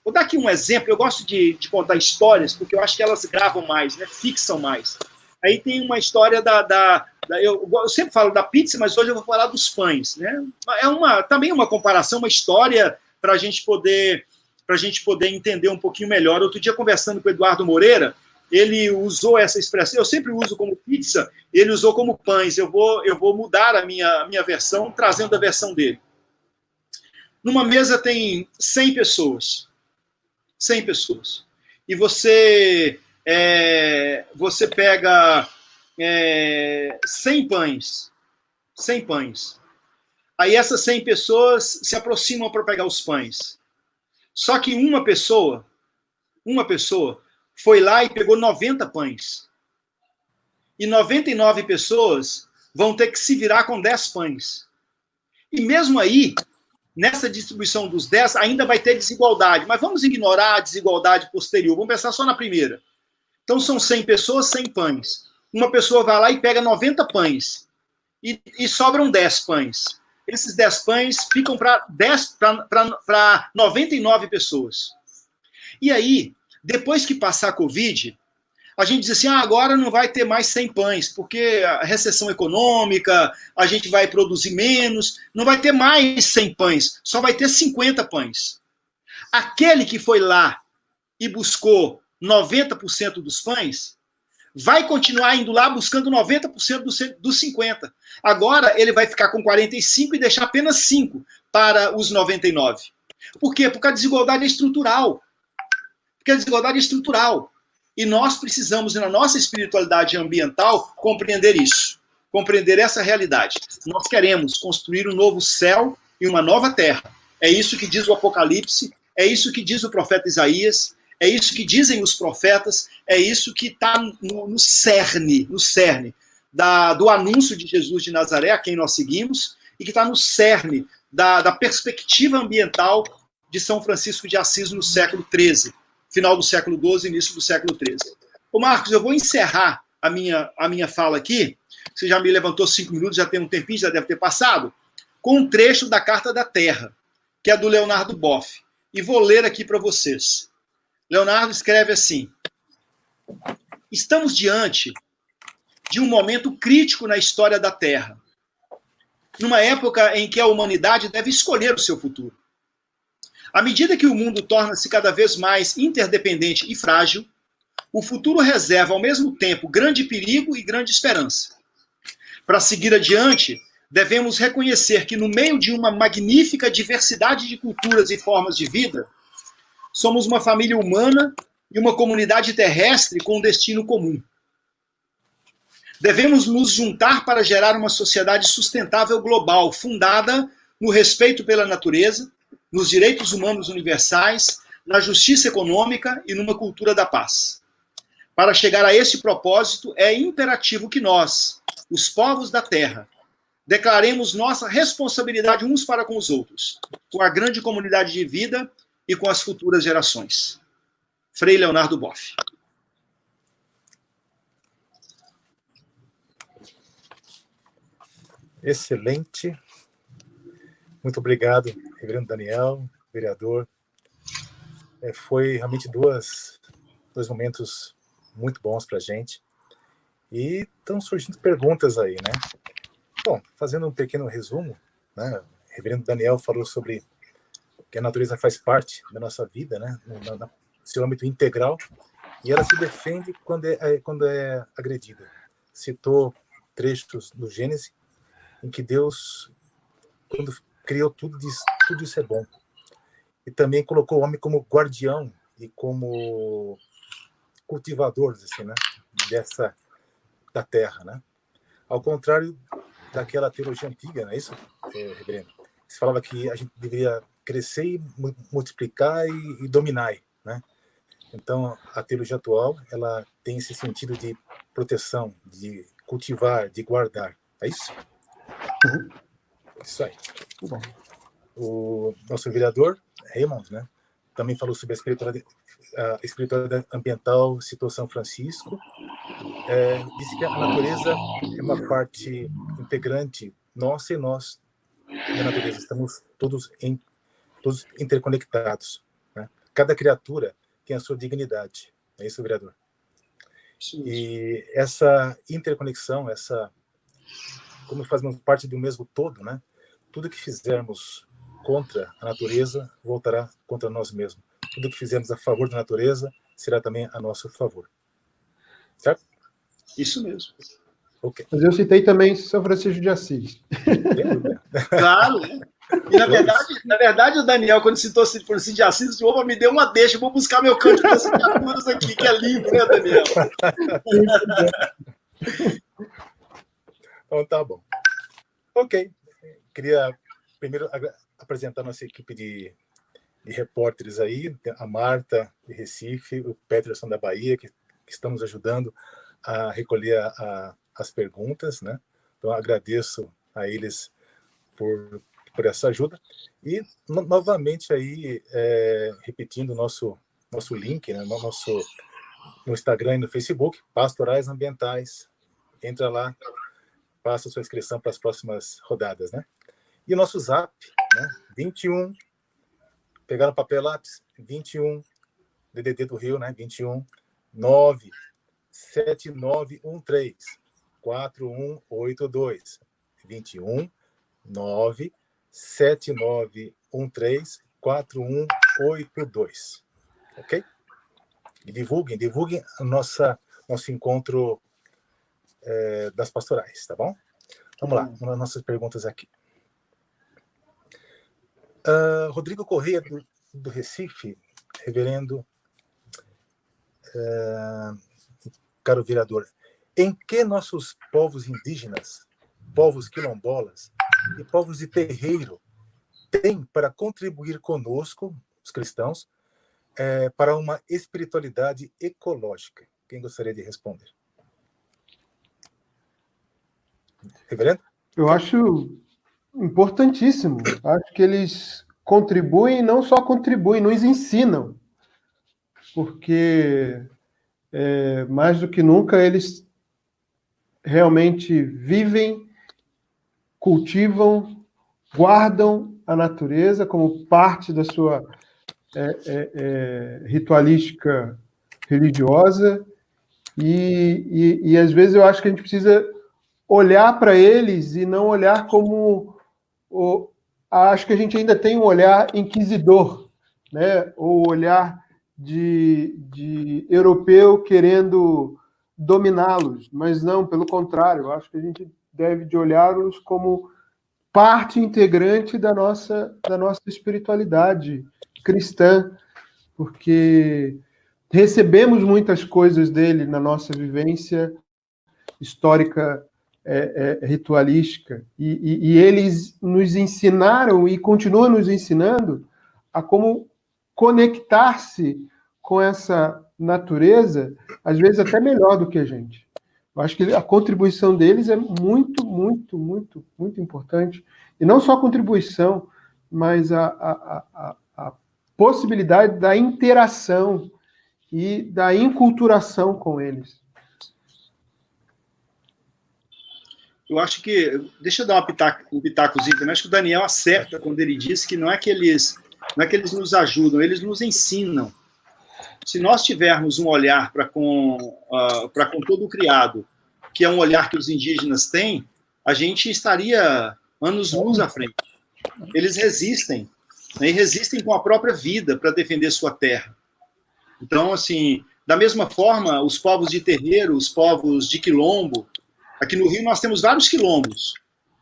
Vou dar aqui um exemplo. Eu gosto de contar histórias, porque eu acho que elas gravam mais, né, fixam mais. Aí tem uma história eu sempre falo da pizza, mas hoje eu vou falar dos pães. Né? Também uma comparação, uma história para a gente poder entender um pouquinho melhor. Outro dia, conversando com o Eduardo Moreira, ele usou essa expressão, eu sempre uso como pizza, ele usou como pães. Eu vou mudar a minha versão, trazendo a versão dele. Numa mesa tem 100 pessoas. 100 pessoas. E você pega 100 pães. 100 pães. Aí essas 100 pessoas se aproximam para pegar os pães. Só que uma pessoa foi lá e pegou 90 pães. E 99 pessoas vão ter que se virar com 10 pães. E mesmo aí, nessa distribuição dos 10, ainda vai ter desigualdade. Mas vamos ignorar a desigualdade posterior. Vamos pensar só na primeira. Então, são 100 pessoas, 100 pães. Uma pessoa vai lá e pega 90 pães. e sobram 10 pães. Esses 10 pães ficam para 99 pessoas. E aí, depois que passar a Covid, a gente diz assim, agora não vai ter mais 100 pães, porque a recessão econômica, a gente vai produzir menos, não vai ter mais 100 pães, só vai ter 50 pães. Aquele que foi lá e buscou 90% dos pães, vai continuar indo lá buscando 90% dos 50. Agora ele vai ficar com 45 e deixar apenas 5 para os 99. Por quê? Porque a desigualdade é estrutural. Porque a desigualdade é estrutural. E nós precisamos, na nossa espiritualidade ambiental, compreender isso. Compreender essa realidade. Nós queremos construir um novo céu e uma nova terra. É isso que diz o Apocalipse, é isso que diz o profeta Isaías, é isso que dizem os profetas, é isso que está no cerne do anúncio de Jesus de Nazaré, a quem nós seguimos, e que está no cerne da perspectiva ambiental de São Francisco de Assis no século XIII, final do século XII, início do século XIII. Ô Marcos, eu vou encerrar a minha fala aqui, você já me levantou 5 minutos, já tem um tempinho, já deve ter passado, com um trecho da Carta da Terra, que é do Leonardo Boff, e vou ler aqui para vocês. Leonardo escreve assim: estamos diante de um momento crítico na história da Terra, numa época em que a humanidade deve escolher o seu futuro. À medida que o mundo torna-se cada vez mais interdependente e frágil, o futuro reserva ao mesmo tempo grande perigo e grande esperança. Para seguir adiante, devemos reconhecer que no meio de uma magnífica diversidade de culturas e formas de vida, somos uma família humana e uma comunidade terrestre com um destino comum. Devemos nos juntar para gerar uma sociedade sustentável global, fundada no respeito pela natureza, nos direitos humanos universais, na justiça econômica e numa cultura da paz. Para chegar a esse propósito, é imperativo que nós, os povos da Terra, declaremos nossa responsabilidade uns para com os outros, com a grande comunidade de vida e com as futuras gerações. Frei Leonardo Boff. Excelente. Muito obrigado, reverendo Daniel, vereador. Foi realmente dois momentos muito bons para a gente. E estão surgindo perguntas aí, né? Bom, fazendo um pequeno resumo, né? O reverendo Daniel falou sobre que a natureza faz parte da nossa vida, né? No seu âmbito integral, e ela se defende quando é agredida. Citou trechos do Gênesis, em que Deus, quando criou tudo, diz tudo isso é bom. E também colocou o homem como guardião e como cultivador, assim, né? Da terra, né? Ao contrário daquela teologia antiga, não é isso, reverendo? Se falava que a gente deveria crescer e multiplicar e dominar, né? Então, a teologia atual, ela tem esse sentido de proteção, de cultivar, de guardar. É isso? Uhum. Isso aí. Bom. O nosso vereador, Raymond, né, também falou sobre a espiritualidade ambiental, citou São Francisco, disse que a natureza é uma parte integrante nossa e nós da natureza. Estamos todos interconectados, né? Cada criatura tem a sua dignidade. É isso, vereador? Sim. E essa interconexão, como fazemos parte do mesmo todo, né? Tudo que fizermos contra a natureza voltará contra nós mesmos. Tudo que fizermos a favor da natureza será também a nosso favor. Certo? Isso mesmo. Ok. Mas eu citei também São Francisco de Assis. Claro, né? E na verdade, o Daniel, quando citou São Francisco de Assis, disse, opa, me deu uma deixa, eu vou buscar meu canto das criaturas aqui, que é lindo, né, Daniel? Então tá bom. Ok. Queria primeiro apresentar nossa equipe de repórteres aí, a Marta, de Recife, o Peterson, da Bahia, que estão nos ajudando a recolher as perguntas, né? Então, agradeço a eles por essa ajuda. E, novamente, aí, repetindo o nosso link, né? No Instagram e no Facebook, Pastorais Ambientais. Entra lá, faça sua inscrição para as próximas rodadas, né? E o nosso Zap, né? 21, pegaram papel e lápis, 21, DDD do Rio, né? 21 97913 4182. 21 97913 4182. Ok? E divulguem nosso encontro das pastorais, tá bom? Vamos lá, uma das nossas perguntas aqui. Rodrigo Correia, do Recife, reverendo, caro vereador, em que nossos povos indígenas, povos quilombolas e povos de terreiro têm para contribuir conosco, os cristãos, para uma espiritualidade ecológica? Quem gostaria de responder? Reverendo? Eu acho importantíssimo. Acho que eles contribuem, não só contribuem, nos ensinam. Porque, mais do que nunca, eles realmente vivem, cultivam, guardam a natureza como parte da sua ritualística religiosa. E às vezes eu acho que a gente precisa olhar para eles e não olhar como... acho que a gente ainda tem um olhar inquisidor, né? Ou olhar de europeu querendo dominá-los, mas não, pelo contrário, eu acho que a gente deve de olhá-los como parte integrante da nossa espiritualidade cristã, porque recebemos muitas coisas dele na nossa vivência histórica, ritualística, e eles nos ensinaram e continuam nos ensinando a como conectar-se com essa natureza, às vezes até melhor do que a gente. Eu acho que a contribuição deles é muito, muito, muito, muito importante. E não só a contribuição, mas a possibilidade da interação e da inculturação com eles. Eu acho que... Deixa eu dar um pitacozinho também. Acho que o Daniel acerta quando ele diz que não é que eles nos ajudam, eles nos ensinam. Se nós tivermos um olhar para com todo o criado, que é um olhar que os indígenas têm, a gente estaria anos-luz à frente. Eles resistem, né, e resistem com a própria vida para defender sua terra. Então, assim, da mesma forma, os povos de terreiro, os povos de quilombo, aqui no Rio nós temos vários quilombos.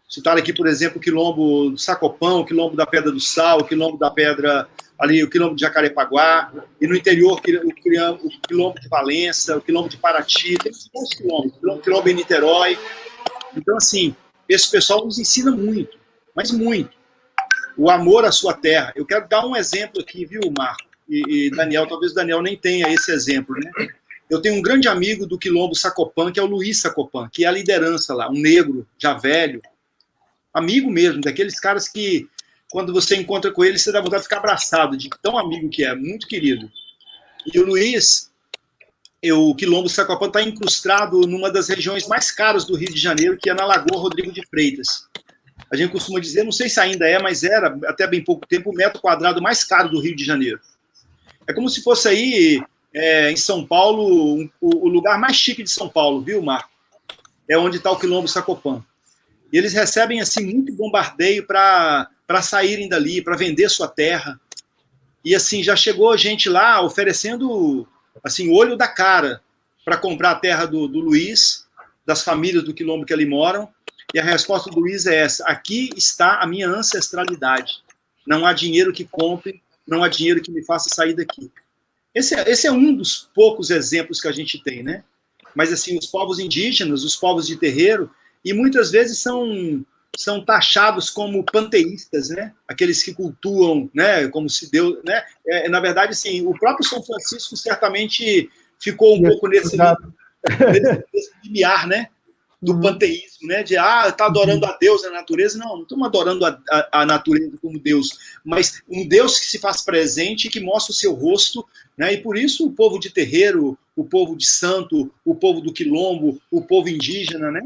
Citar aqui, por exemplo, o quilombo do Sacopão, o quilombo da Pedra do Sal, o quilombo da Pedra, ali, o quilombo de Jacarepaguá, e no interior o quilombo de Valença, o quilombo de Paraty, tem muitos quilombos, o quilombo em Niterói. Então, assim, esse pessoal nos ensina muito, mas muito, o amor à sua terra. Eu quero dar um exemplo aqui, viu, Marco? E Daniel, talvez o Daniel nem tenha esse exemplo, né? Eu tenho um grande amigo do quilombo Sacopã, que é o Luiz Sacopã, que é a liderança lá, um negro, já velho, amigo mesmo, daqueles caras que, quando você encontra com ele, você dá vontade de ficar abraçado, de tão amigo que é, muito querido. E o Luiz, o quilombo Sacopã está incrustado numa das regiões mais caras do Rio de Janeiro, que é na Lagoa Rodrigo de Freitas. A gente costuma dizer, não sei se ainda é, mas era, até bem pouco tempo, o metro quadrado mais caro do Rio de Janeiro. É como se fosse aí, em São Paulo, o lugar mais chique de São Paulo, viu, Marco? É onde está o quilombo Sacopã. E eles recebem, assim, muito bombardeio para saírem dali, para vender sua terra. E, assim, já chegou gente lá oferecendo, assim, o olho da cara para comprar a terra do Luiz, das famílias do quilombo que ali moram. E a resposta do Luiz é essa: aqui está a minha ancestralidade. Não há dinheiro que compre, não há dinheiro que me faça sair daqui. Esse é um dos poucos exemplos que a gente tem, né? Mas, assim, os povos indígenas, os povos de terreiro, e muitas vezes são taxados como panteístas, né? Aqueles que cultuam, né? Como se Deus, né? Na verdade, assim, o próprio São Francisco certamente ficou um pouco nesse limiar, né? Do panteísmo, né? De, tá adorando a Deus, a natureza. Não estamos adorando a natureza como Deus, mas um Deus que se faz presente e que mostra o seu rosto, né? E por isso o povo de terreiro, o povo de santo, o povo do quilombo, o povo indígena, né?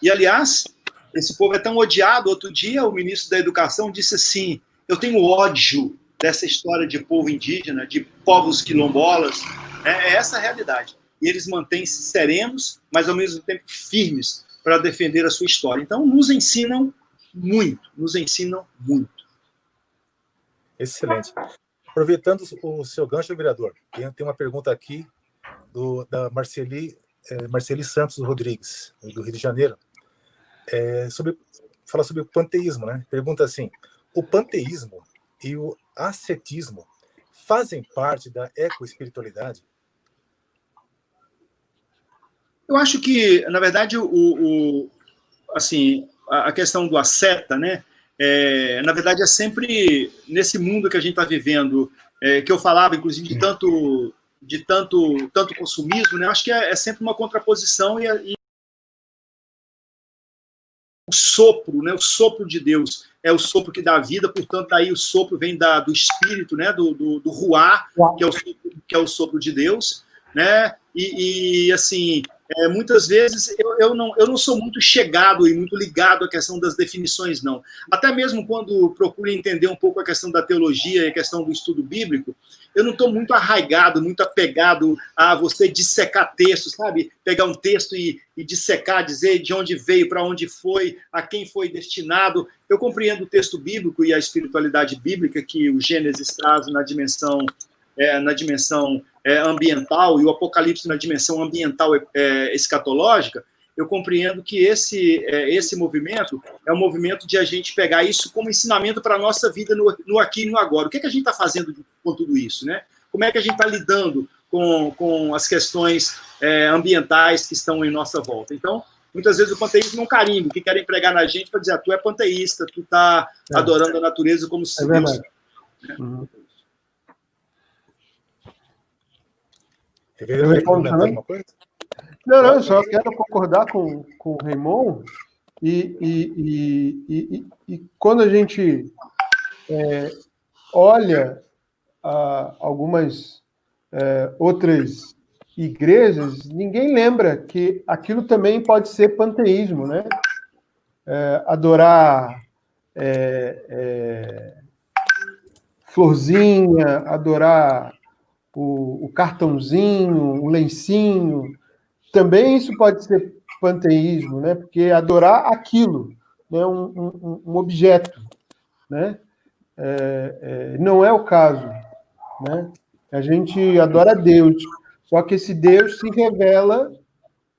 E, aliás, Esse povo é tão odiado. Outro dia, o ministro da Educação disse assim: eu tenho ódio dessa história de povo indígena, de povos quilombolas. É essa a realidade. E eles mantêm-se serenos, mas ao mesmo tempo firmes para defender a sua história. Então, nos ensinam muito, nos ensinam muito. Excelente. Aproveitando o seu gancho, vereador, tem uma pergunta aqui da Marceli Santos Rodrigues, do Rio de Janeiro, fala sobre o panteísmo, né? Pergunta assim: o panteísmo e o ascetismo fazem parte da ecoespiritualidade? Eu acho que, na verdade, assim, a questão do asceta, né? Na verdade, é sempre nesse mundo que a gente está vivendo, que eu falava, inclusive, de tanto consumismo, né? Acho que é sempre uma contraposição e o sopro, né? O sopro de Deus é o sopro que dá vida, portanto, daí o sopro vem do espírito, né? Do ruá, que é o sopro de Deus, né? E assim, muitas vezes eu não sou muito chegado e muito ligado à questão das definições, não. Até mesmo quando procuro entender um pouco a questão da teologia e a questão do estudo bíblico, eu não estou muito arraigado, muito apegado a você dissecar textos, sabe? Pegar um texto e dissecar, dizer de onde veio, para onde foi, a quem foi destinado. Eu compreendo o texto bíblico e a espiritualidade bíblica que o Gênesis traz na dimensão ambiental e o Apocalipse na dimensão ambiental escatológica. Eu compreendo que esse movimento é um movimento de a gente pegar isso como ensinamento para a nossa vida no aqui e no agora. O que a gente está fazendo com tudo isso, né? Como é que a gente está lidando com as questões ambientais que estão em nossa volta? Então, muitas vezes o panteísmo é um carimbo que querem pregar na gente para dizer: tu é panteísta, tu está adorando a natureza como se Deus... Uhum. Eu comentar alguma coisa? Não, eu só quero concordar com o Raymond e quando a gente olha algumas outras igrejas, ninguém lembra que aquilo também pode ser panteísmo, né? Adorar florzinha, adorar o cartãozinho, o lencinho, também isso pode ser panteísmo, né? Porque adorar aquilo, né? Um objeto, né? Não é o caso, né? A gente adora Deus, só que esse Deus se revela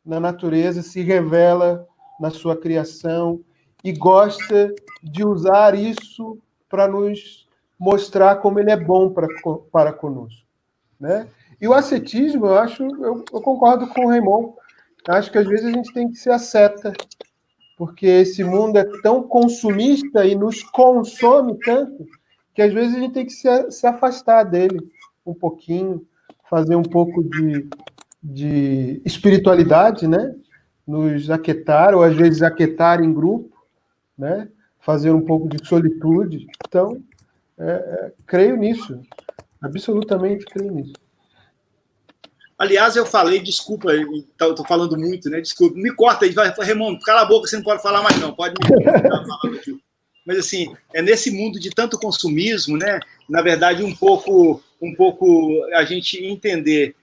na natureza, se revela na sua criação e gosta de usar isso para nos mostrar como ele é bom para conosco, né? E o ascetismo, eu concordo com o Raymond. Acho que às vezes a gente tem que ser asceta, porque esse mundo é tão consumista e nos consome tanto que às vezes a gente tem que se afastar dele um pouquinho, fazer um pouco de espiritualidade, né? Nos aquietar, ou às vezes aquietar em grupo, né? Fazer um pouco de solitude. Então, creio nisso. Absolutamente creio nisso. Aliás, eu falei, desculpa, estou falando muito, né? Desculpa, me corta aí, vai, Raymond, cala a boca, você não pode falar mais, não, pode me falando aqui. Mas, assim, nesse mundo de tanto consumismo, né? Na verdade, um pouco a gente entender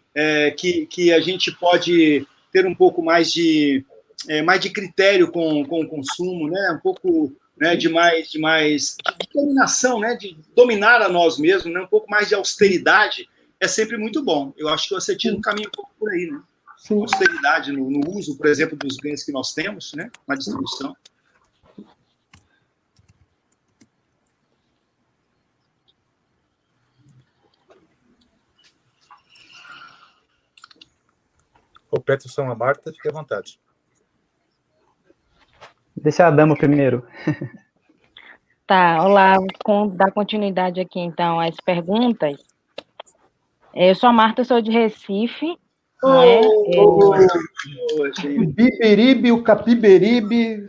que a gente pode ter um pouco mais de critério com o consumo, né? Um pouco, né, de dominação, né? De dominar a nós mesmos, né? Um pouco mais de austeridade. É sempre muito bom. Eu acho que o ascetismo caminha um pouco por aí, né? Sim. Austeridade no uso, por exemplo, dos bens que nós temos, né? Na distribuição. O Peterson, a Marta, fique à vontade. Deixa a dama primeiro. Tá, olá, vou dar continuidade aqui, então, às perguntas. Eu sou a Marta, sou de Recife. Biberibe, o Capiberibe.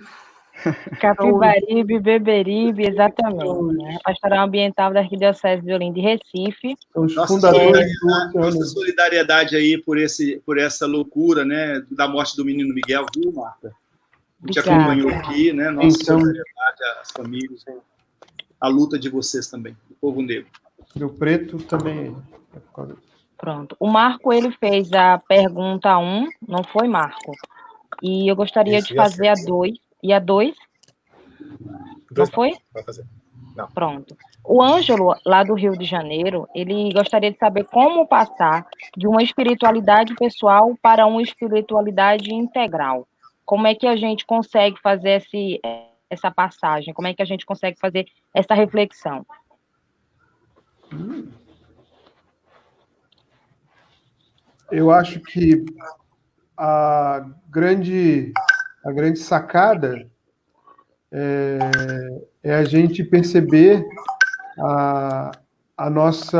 Capibaribe, Beberibe, exatamente. Né? Pastoral Ambiental da Arquidiocese de Olinda e Recife. Nossa solidariedade aí por essa loucura, né, da morte do menino Miguel, viu, Marta? A gente Obrigada. acompanhou aqui, né? Nossa Então, solidariedade às famílias, a luta de vocês também, do povo negro. Rio Preto também é por causa disso. Pronto. O Marco, ele fez a pergunta 1, não foi, Marco? E eu gostaria Isso, de e a fazer a sete? 2. E a 2? Não foi? Vai fazer. Não. Pronto. O Ângelo, lá do Rio de Janeiro, ele gostaria de saber como passar de uma espiritualidade pessoal para uma espiritualidade integral. Como é que a gente consegue fazer essa passagem? Como é que a gente consegue fazer essa reflexão? Eu acho que a grande sacada é a gente perceber a nosso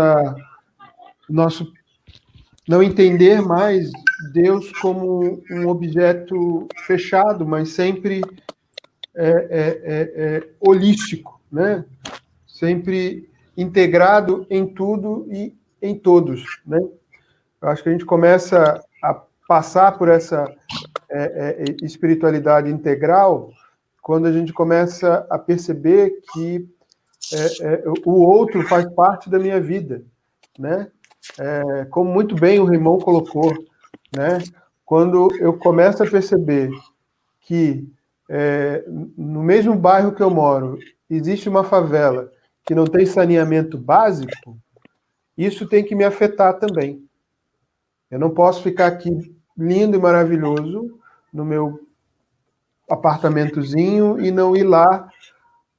não entender mais Deus como um objeto fechado, mas sempre holístico, né? Sempre integrado em tudo e em todos, né? Eu acho que a gente começa a passar por essa espiritualidade integral quando a gente começa a perceber que o outro faz parte da minha vida, né? Como muito bem o Raimon colocou, né? Quando eu começo a perceber que no mesmo bairro que eu moro existe uma favela que não tem saneamento básico, isso tem que me afetar também. Eu não posso ficar aqui lindo e maravilhoso no meu apartamentozinho e não ir lá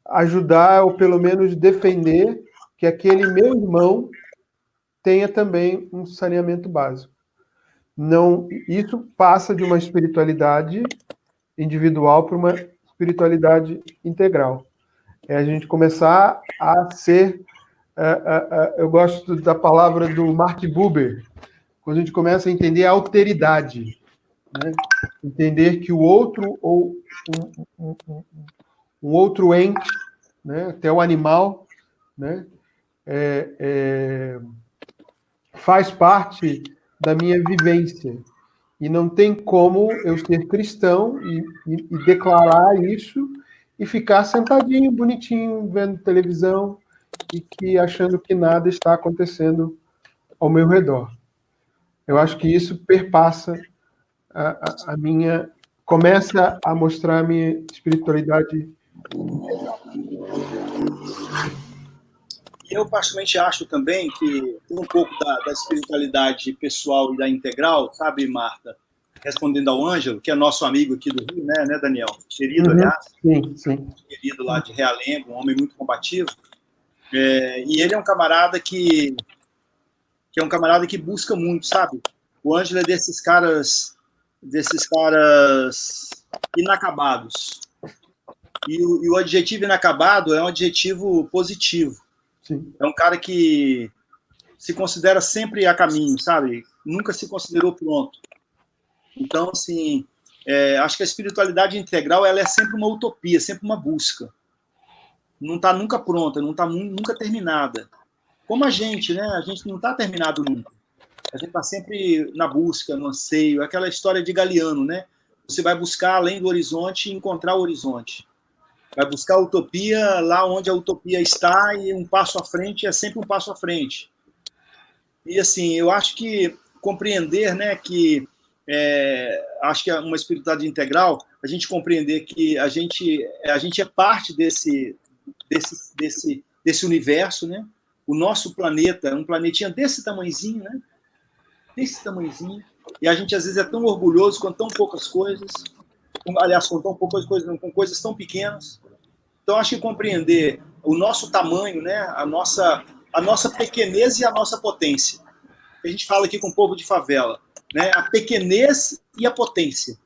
ajudar ou pelo menos defender que aquele meu irmão tenha também um saneamento básico. Não, isso passa de uma espiritualidade individual para uma espiritualidade integral. É a gente começar a ser... eu gosto da palavra do Mark Buber, quando a gente começa a entender a alteridade, né? Entender que o outro, ou um outro ente, né? Até o animal, né? Faz parte da minha vivência. E não tem como eu ser cristão e declarar isso e ficar sentadinho, bonitinho, vendo televisão e achando que nada está acontecendo ao meu redor. Eu acho que isso perpassa a minha... Começa a mostrar a minha espiritualidade. E eu, particularmente, acho também que tem um pouco da espiritualidade pessoal e da integral, sabe, Marta? Respondendo ao Ângelo, que é nosso amigo aqui do Rio, né, Daniel? Querido, aliás. Sim. Querido lá de Realengo, um homem muito combativo. E ele é um camarada que busca muito, sabe? O Ângelo é desses caras inacabados. E o adjetivo inacabado é um adjetivo positivo. Sim. É um cara que se considera sempre a caminho, sabe? Nunca se considerou pronto. Então, assim, acho que a espiritualidade integral ela é sempre uma utopia, sempre uma busca. Não está nunca pronta, não está nunca terminada. Como a gente, né? A gente não está terminado nunca. A gente está sempre na busca, no anseio. Aquela história de Galeano, né? Você vai buscar além do horizonte e encontrar o horizonte. Vai buscar a utopia lá onde a utopia está e um passo à frente é sempre um passo à frente. E, assim, eu acho que compreender, né, que acho que é uma espiritualidade integral, a gente compreender que a gente é parte desse universo, né? O nosso planeta é um planetinha desse tamanhozinho, né? Desse tamanhozinho. E a gente, às vezes, é tão orgulhoso com tão poucas coisas, aliás, com tão poucas coisas, com coisas tão pequenas. Então, acho que compreender o nosso tamanho, né? A nossa pequenez e a nossa potência. A gente fala aqui com o povo de favela, né? A pequenez e a potência.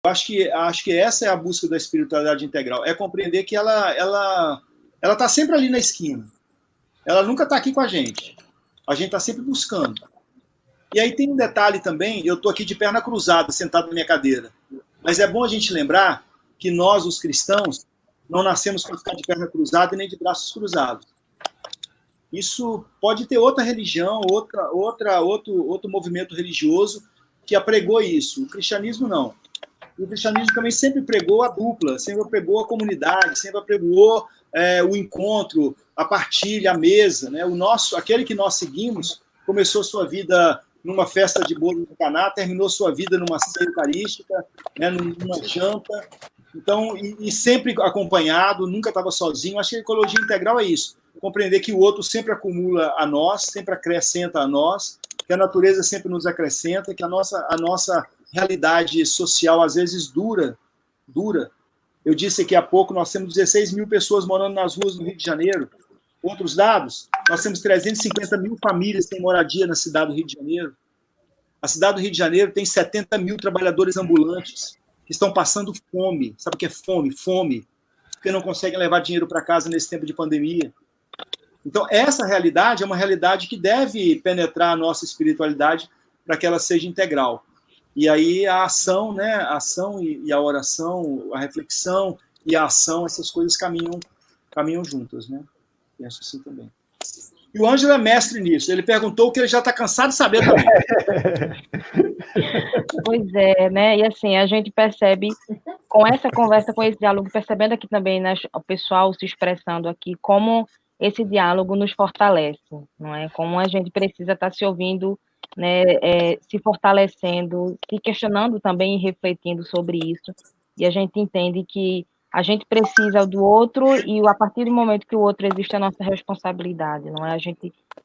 Eu acho que essa é a busca da espiritualidade integral. É compreender que ela está sempre ali na esquina. Ela nunca está aqui com a gente. A gente está sempre buscando. E aí tem um detalhe também, eu estou aqui de perna cruzada, sentado na minha cadeira. Mas é bom a gente lembrar que nós, os cristãos, não nascemos para ficar de perna cruzada e nem de braços cruzados. Isso pode ter outra religião, outro movimento religioso que apregou isso. O cristianismo não. E o cristianismo também sempre pregou a dupla, sempre pregou a comunidade, sempre pregou o encontro, a partilha, a mesa, né? Aquele que nós seguimos começou sua vida numa festa de bolo de Caná, terminou sua vida numa ceia eucarística, né? Numa janta. Então, e sempre acompanhado, nunca estava sozinho. Acho que a ecologia integral é isso. Compreender que o outro sempre acumula a nós, sempre acrescenta a nós, que a natureza sempre nos acrescenta, que a nossa realidade social, às vezes, dura. Eu disse aqui há pouco, nós temos 16 mil pessoas morando nas ruas do Rio de Janeiro. Outros dados, nós temos 350 mil famílias sem moradia na cidade do Rio de Janeiro. A cidade do Rio de Janeiro tem 70 mil trabalhadores ambulantes que estão passando fome. Sabe o que é fome? Fome. Porque não conseguem levar dinheiro para casa nesse tempo de pandemia. Então, essa realidade é uma realidade que deve penetrar a nossa espiritualidade para que ela seja integral. E aí a ação, né? A ação e a oração, a reflexão e a ação, essas coisas caminham juntas, né? Penso assim também. E o Ângelo é mestre nisso. Ele perguntou o que ele já está cansado de saber também. Pois é, né? E assim, a gente percebe, com essa conversa, com esse diálogo, percebendo aqui também, né, o pessoal se expressando aqui, como esse diálogo nos fortalece, não é? Como a gente precisa estar se ouvindo, né, se fortalecendo, se questionando também e refletindo sobre isso. E a gente entende que a gente precisa do outro e a partir do momento que o outro existe, a nossa responsabilidade, não é?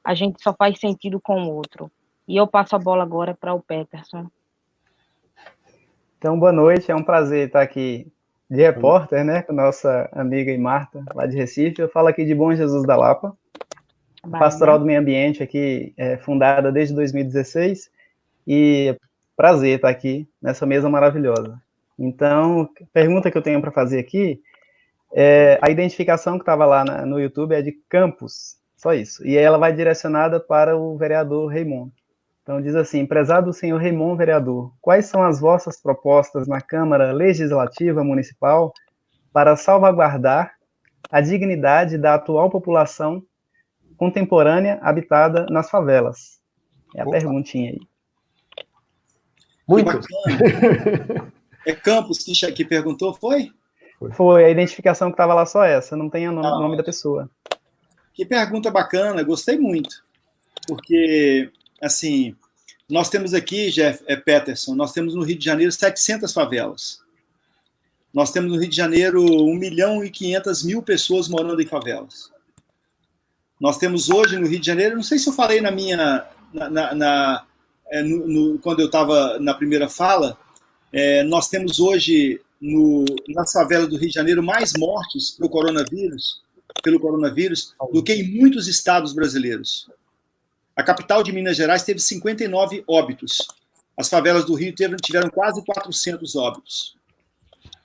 A gente só faz sentido com o outro. E eu passo a bola agora para o Peterson. Então, boa noite, é um prazer estar aqui de repórter, né, com nossa amiga Marta, lá de Recife. Eu falo aqui de Bom Jesus da Lapa, Pastoral do Meio Ambiente aqui, fundada desde 2016, e prazer estar aqui nessa mesa maravilhosa. Então, a pergunta que eu tenho para fazer aqui, a identificação que estava lá no YouTube é de campus, só isso, e ela vai direcionada para o vereador Raimon. Então, diz assim: prezado senhor Raimon, vereador, quais são as vossas propostas na Câmara Legislativa Municipal para salvaguardar a dignidade da atual população contemporânea habitada nas favelas? É a perguntinha aí. Muito. É Campos que perguntou, foi? Foi, a identificação que estava lá só essa, não tem o nome da pessoa. Que pergunta bacana, gostei muito. Porque, assim, nós temos aqui, Peterson, nós temos no Rio de Janeiro 700 favelas. Nós temos no Rio de Janeiro 1.500.000 pessoas morando em favelas. Nós temos hoje no Rio de Janeiro, não sei se eu falei na minha... quando eu estava na primeira fala, nós temos hoje nas favelas do Rio de Janeiro mais mortes pelo coronavírus do que em muitos estados brasileiros. A capital de Minas Gerais teve 59 óbitos. As favelas do Rio tiveram quase 400 óbitos.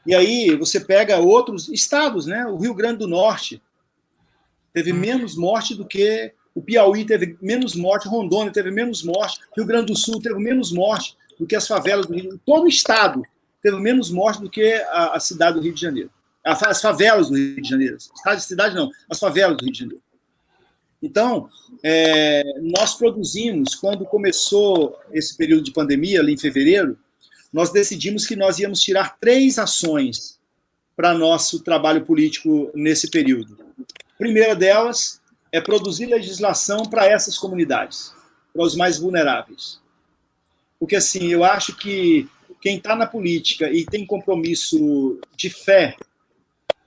E aí você pega outros estados, né? O Rio Grande do Norte teve menos morte do que o Piauí, teve menos morte, Rondônia teve menos morte, Rio Grande do Sul teve menos morte do que as favelas do Rio. Todo o estado teve menos morte do que a cidade do Rio de Janeiro. As favelas do Rio de Janeiro. Cidade não, as favelas do Rio de Janeiro. Então, nós produzimos, quando começou esse período de pandemia, ali em fevereiro, nós decidimos que nós íamos tirar 3 ações para nosso trabalho político nesse período. A primeira delas é produzir legislação para essas comunidades, para os mais vulneráveis. Porque, assim, eu acho que quem está na política e tem compromisso de fé,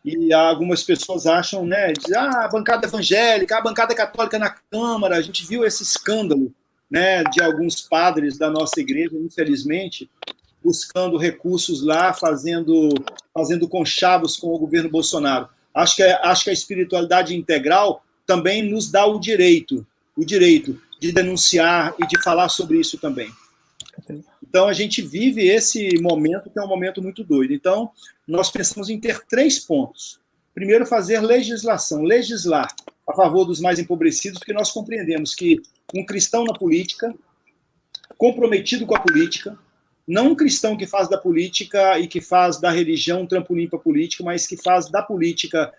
e algumas pessoas acham, né, dizem, a bancada evangélica, a bancada católica na Câmara, a gente viu esse escândalo, né, de alguns padres da nossa igreja, infelizmente, buscando recursos lá, fazendo conchavos com o governo Bolsonaro. Acho que a espiritualidade integral também nos dá o direito de denunciar e de falar sobre isso também. Então, a gente vive esse momento, que é um momento muito doido. Então, nós pensamos em ter 3 pontos. Primeiro, fazer legislação, legislar a favor dos mais empobrecidos, porque nós compreendemos que um cristão na política, comprometido com a política, não um cristão que faz da política e que faz da religião um trampolim para a política, mas que faz da política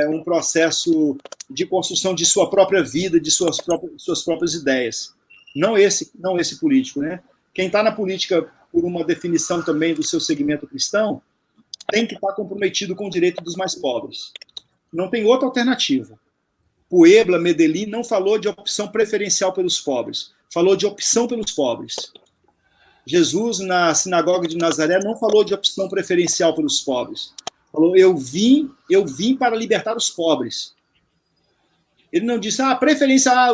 um processo de construção de sua própria vida, de suas próprias ideias. Não esse político, né? Quem está na política por uma definição também do seu segmento cristão, tem que estar comprometido com o direito dos mais pobres. Não tem outra alternativa. Puebla, Medellín, não falou de opção preferencial pelos pobres, falou de opção pelos pobres. Jesus, na sinagoga de Nazaré, não falou de opção preferencial pelos pobres. Falou, eu vim para libertar os pobres. Ele não disse,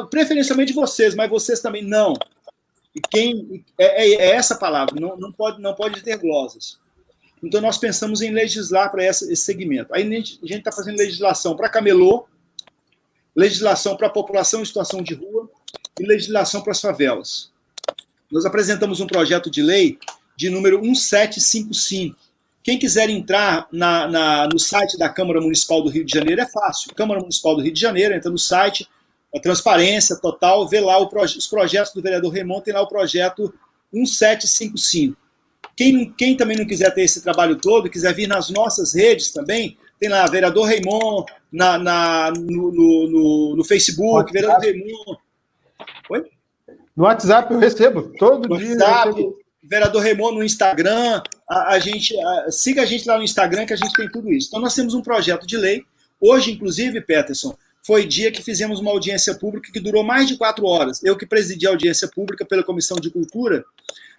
preferencialmente vocês, mas vocês também não. E é essa palavra, não pode ter glosas. Então, nós pensamos em legislar para esse segmento. Aí a gente está fazendo legislação para camelô, legislação para a população em situação de rua e legislação para as favelas. Nós apresentamos um projeto de lei de número 1755. Quem quiser entrar no site da Câmara Municipal do Rio de Janeiro, é fácil. Câmara Municipal do Rio de Janeiro, entra no site, a transparência total, vê lá os projetos do vereador Raymond, tem lá o projeto 1755. Quem também não quiser ter esse trabalho todo, quiser vir nas nossas redes também, tem lá vereador Raymond no Facebook, vereador Raymond. Oi? No WhatsApp eu recebo, todo dia. WhatsApp, vereador Raymond no Instagram, siga a gente lá no Instagram que a gente tem tudo isso. Então nós temos um projeto de lei. Hoje, inclusive, Peterson, foi dia que fizemos uma audiência pública que durou mais de 4 horas. Eu que presidi a audiência pública pela Comissão de Cultura,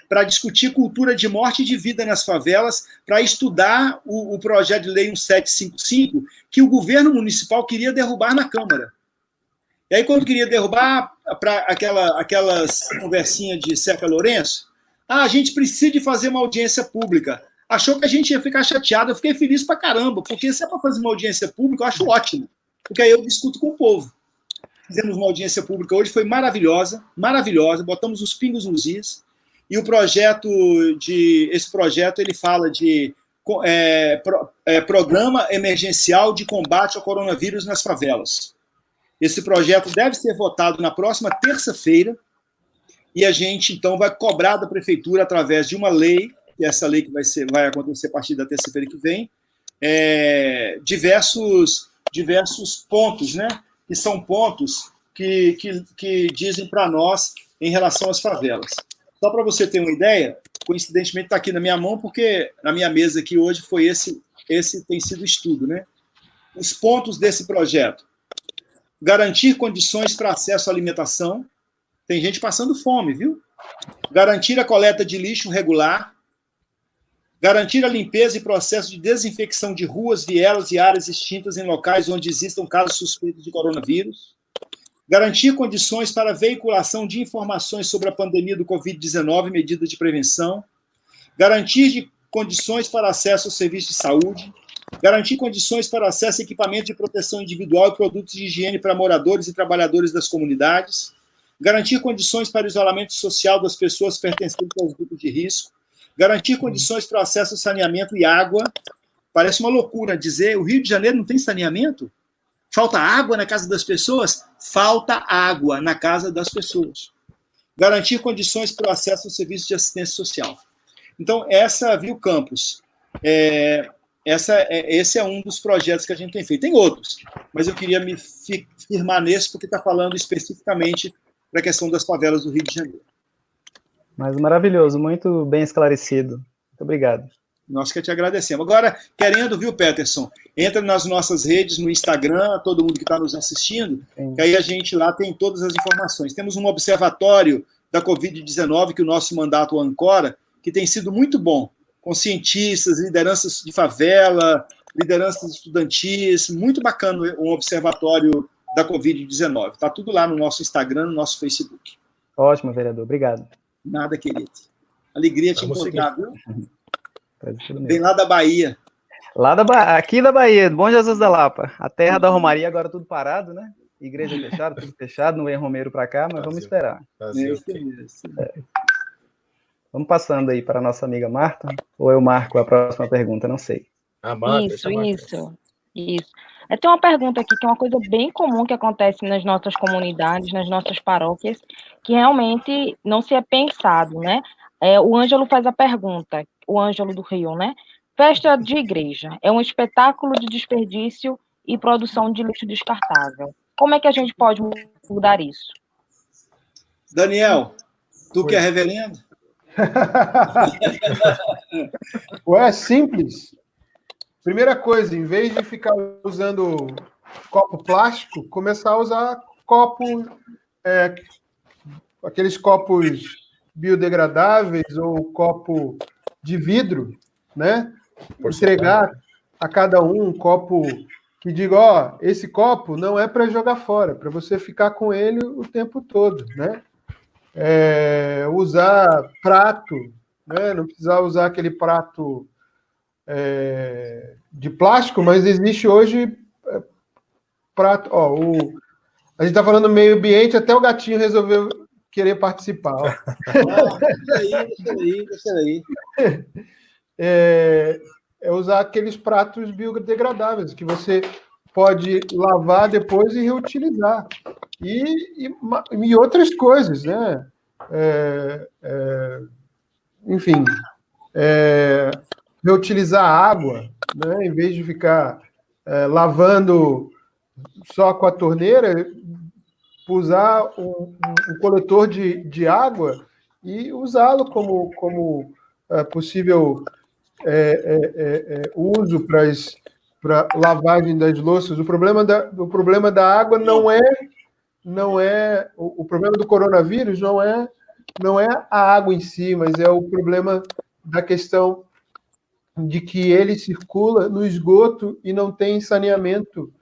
para discutir cultura de morte e de vida nas favelas, para estudar o projeto de lei 1755, que o governo municipal queria derrubar na Câmara. E aí, quando queria derrubar, para aquelas conversinhas de Seca Lourenço, a gente precisa de fazer uma audiência pública. Achou que a gente ia ficar chateado, eu fiquei feliz pra caramba, porque se é para fazer uma audiência pública, eu acho ótimo, porque aí eu discuto com o povo. Fizemos uma audiência pública hoje, foi maravilhosa, botamos os pingos nos is. E esse projeto ele fala de Programa Emergencial de Combate ao Coronavírus nas Favelas. Esse projeto deve ser votado na próxima terça-feira e a gente, então, vai cobrar da Prefeitura, através de uma lei, e essa lei que vai acontecer a partir da terça-feira que vem, diversos pontos, né? Que são pontos que dizem para nós em relação às favelas. Só para você ter uma ideia, coincidentemente está aqui na minha mão, porque na minha mesa aqui hoje foi esse tem sido o estudo, né? Os pontos desse projeto. Garantir condições para acesso à alimentação. Tem gente passando fome, viu? Garantir a coleta de lixo regular. Garantir a limpeza e processo de desinfecção de ruas, vielas e áreas extintas em locais onde existam casos suspeitos de coronavírus. Garantir condições para a veiculação de informações sobre a pandemia do Covid-19 e medidas de prevenção. Garantir condições para acesso ao serviço de saúde. Garantir condições para acesso a equipamento de proteção individual e produtos de higiene para moradores e trabalhadores das comunidades. Garantir condições para o isolamento social das pessoas pertencentes aos grupos de risco. Garantir condições para acesso ao saneamento e água. Parece uma loucura dizer, o Rio de Janeiro não tem saneamento? Falta água na casa das pessoas? Falta água na casa das pessoas. Garantir condições para o acesso ao serviço de assistência social. Então, viu, Campos, esse é um dos projetos que a gente tem feito. Tem outros, mas eu queria me firmar nesse, porque está falando especificamente da questão das favelas do Rio de Janeiro. Mas maravilhoso, muito bem esclarecido. Muito obrigado. Nós que te agradecemos. Agora, querendo, viu, Peterson, entra nas nossas redes, no Instagram, todo mundo que está nos assistindo, que aí a gente lá tem todas as informações. Temos um observatório da Covid-19 que o nosso mandato ancora, que tem sido muito bom, com cientistas, lideranças de favela, lideranças estudantis, muito bacana um observatório da Covid-19. Está tudo lá no nosso Instagram, no nosso Facebook. Ótimo, vereador. Obrigado. Nada, querido. Alegria te encontrar, viu? Bem lá da Bahia. Aqui da Bahia, Bom Jesus da Lapa. A terra da Romaria, agora tudo parado, né? Igreja fechada, tudo fechado, não vem Romeiro para cá, mas vamos esperar. Vamos passando aí para a nossa amiga Marta, ou eu marco a próxima pergunta, não sei. Isso. Tem uma pergunta aqui que é uma coisa bem comum que acontece nas nossas comunidades, nas nossas paróquias, que realmente não se é pensado, né? O Ângelo faz a pergunta, o Ângelo do Rio, né? Festa de igreja é um espetáculo de desperdício e produção de lixo descartável. Como é que a gente pode mudar isso? Daniel, tu que é reverendo? É simples. Primeira coisa, em vez de ficar usando copo plástico, começar a usar aqueles copos biodegradáveis ou copo de vidro, né? Entregar a cada um copo que diga, ó, esse copo não é para jogar fora, para você ficar com ele o tempo todo, né? Usar prato, né? Não precisar usar aquele prato de plástico, mas existe hoje prato. Ó, a gente está falando do meio ambiente, até o gatinho resolveu querer participar. Ó. Deixa aí. Usar aqueles pratos biodegradáveis que você pode lavar depois e reutilizar. E outras coisas, né? Enfim, reutilizar a água, né? Em vez de ficar lavando só com a torneira, usar um coletor de água e usá-lo como possível uso para lavagem das louças. O problema da água não é o problema do coronavírus não é a água em si, mas é o problema da questão de que ele circula no esgoto e não tem saneamento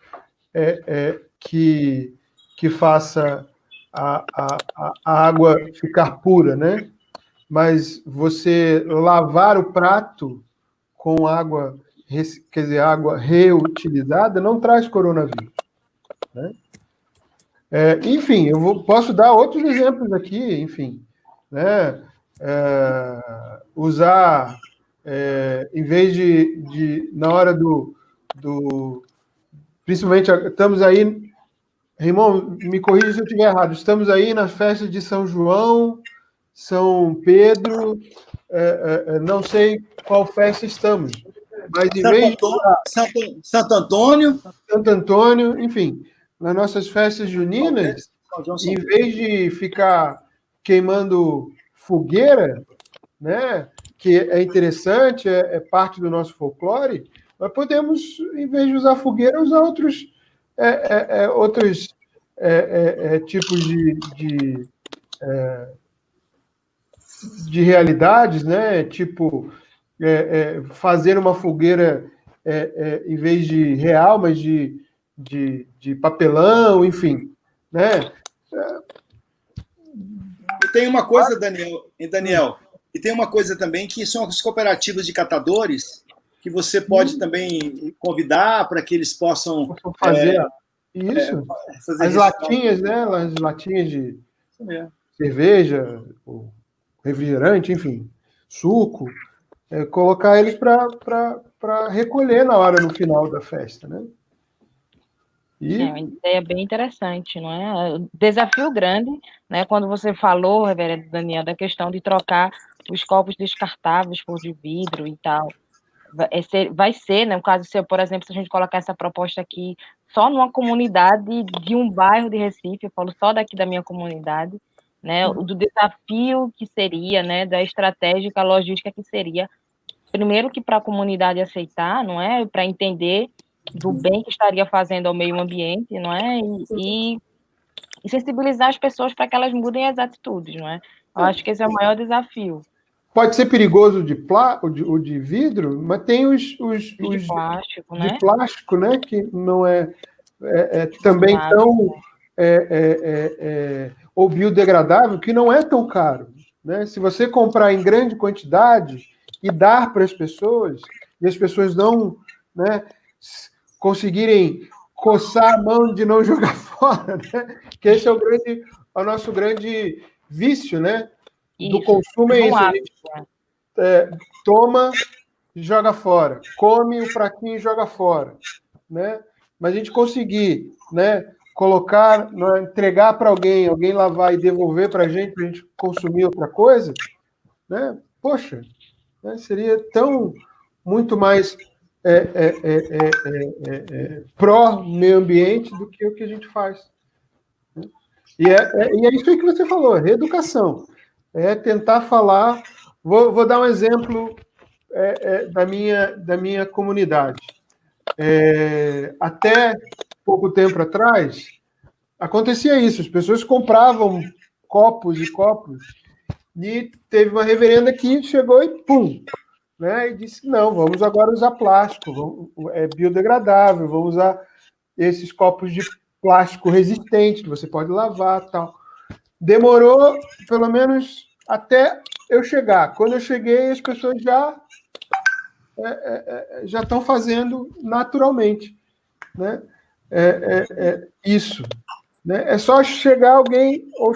que faça a água ficar pura, né? Mas você lavar o prato com água, quer dizer, água reutilizada, não traz coronavírus, né? Enfim, posso dar outros exemplos aqui, enfim, né? Usar, em vez de na hora principalmente, estamos aí, Raimon, me corrija se eu estiver errado, estamos aí nas festas de São João, São Pedro, não sei qual festa estamos, mas em vez de Santo Antônio, enfim, nas nossas festas juninas, em vez de ficar queimando fogueira, né, que é interessante, é parte do nosso folclore, nós podemos, em vez de usar fogueira, usar outros tipos de realidades, né? Tipo, fazer uma fogueira em vez de real, mas de papelão, enfim, né? E tem uma coisa, Daniel, e tem uma coisa também que são as cooperativas de catadores, que você pode também convidar para que eles possam fazer isso. As latinhas, né? As latinhas de cerveja, refrigerante, enfim, suco, colocar eles para recolher na hora, no final da festa, né? É uma ideia bem interessante, não é? Desafio grande, né? Quando você falou, reverendo Daniel, da questão de trocar os copos descartáveis por de vidro e tal. Vai ser, né? No caso seu, por exemplo, se a gente colocar essa proposta aqui só numa comunidade de um bairro de Recife, eu falo só daqui da minha comunidade, né? Do desafio que seria, né? Da estratégica, logística que seria, primeiro que para a comunidade aceitar, não é? Para entender do bem que estaria fazendo ao meio ambiente, não é? E sensibilizar as pessoas para que elas mudem as atitudes, não é? Eu acho que esse é o maior desafio. Pode ser perigoso o de vidro, mas tem os de plástico, né? De plástico, né? Que não também tão ou biodegradável, que não é tão caro, né? Se você comprar em grande quantidade e dar para as pessoas, e as pessoas não, né, conseguirem coçar a mão de não jogar fora, né? Que esse é o nosso grande vício, né? Do consumo é isso. A gente toma e joga fora. Come o pratinho e joga fora, né? Mas a gente conseguir, né, colocar, né, entregar para alguém lavar e devolver para a gente consumir outra coisa, né? Poxa, né, seria muito mais pró-meio ambiente do que o que a gente faz. E é isso aí que você falou, reeducação. É tentar falar Vou dar um exemplo da minha comunidade. Até pouco tempo atrás, acontecia isso, as pessoas compravam copos e copos, e teve uma reverenda que chegou e pum, né, e disse, não, vamos agora usar plástico, é biodegradável, vamos usar esses copos de plástico resistente, que você pode lavar, tal. Demorou, pelo menos, até eu chegar. Quando eu cheguei, as pessoas já estão fazendo naturalmente, né? Isso. Né? É só chegar alguém ou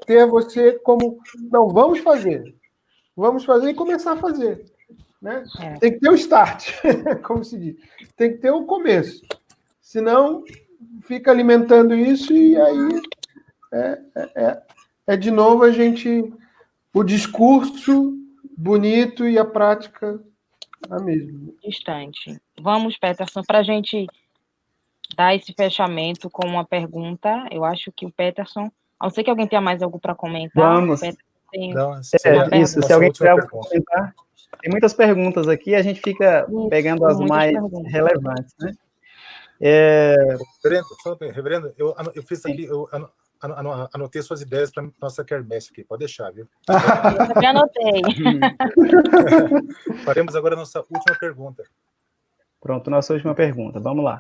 ter você como... Não, vamos fazer e começar a fazer. Né? Tem que ter o start, como se diz. Tem que ter o começo. Senão, fica alimentando isso e aí de novo o discurso bonito e a prática a mesma. Distante. Vamos, Peterson, para a gente dar esse fechamento com uma pergunta. Eu acho que o Peterson, a não ser que alguém tenha mais algo para comentar. Vamos. Isso, se alguém tiver algo para comentar. Tem muitas perguntas aqui, a gente fica pegando as mais relevantes, né? Reverendo, eu fiz aqui, eu anotei suas ideias para nossa quermesse aqui, pode deixar, viu? Eu também anotei. Faremos agora a nossa última pergunta. Pronto, nossa última pergunta, vamos lá.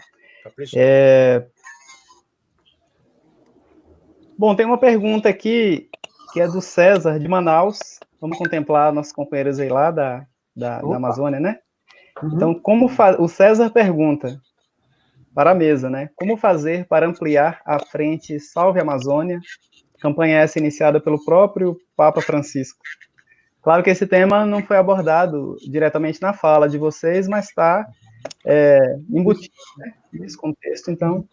Bom, tem uma pergunta aqui que é do César, de Manaus. Vamos contemplar nossos companheiros aí lá da Amazônia, né? Uhum. Então, o César pergunta para a mesa, né? Como fazer para ampliar a frente Salve Amazônia? Campanha essa iniciada pelo próprio Papa Francisco. Claro que esse tema não foi abordado diretamente na fala de vocês, mas está embutido, né, nesse contexto. Então,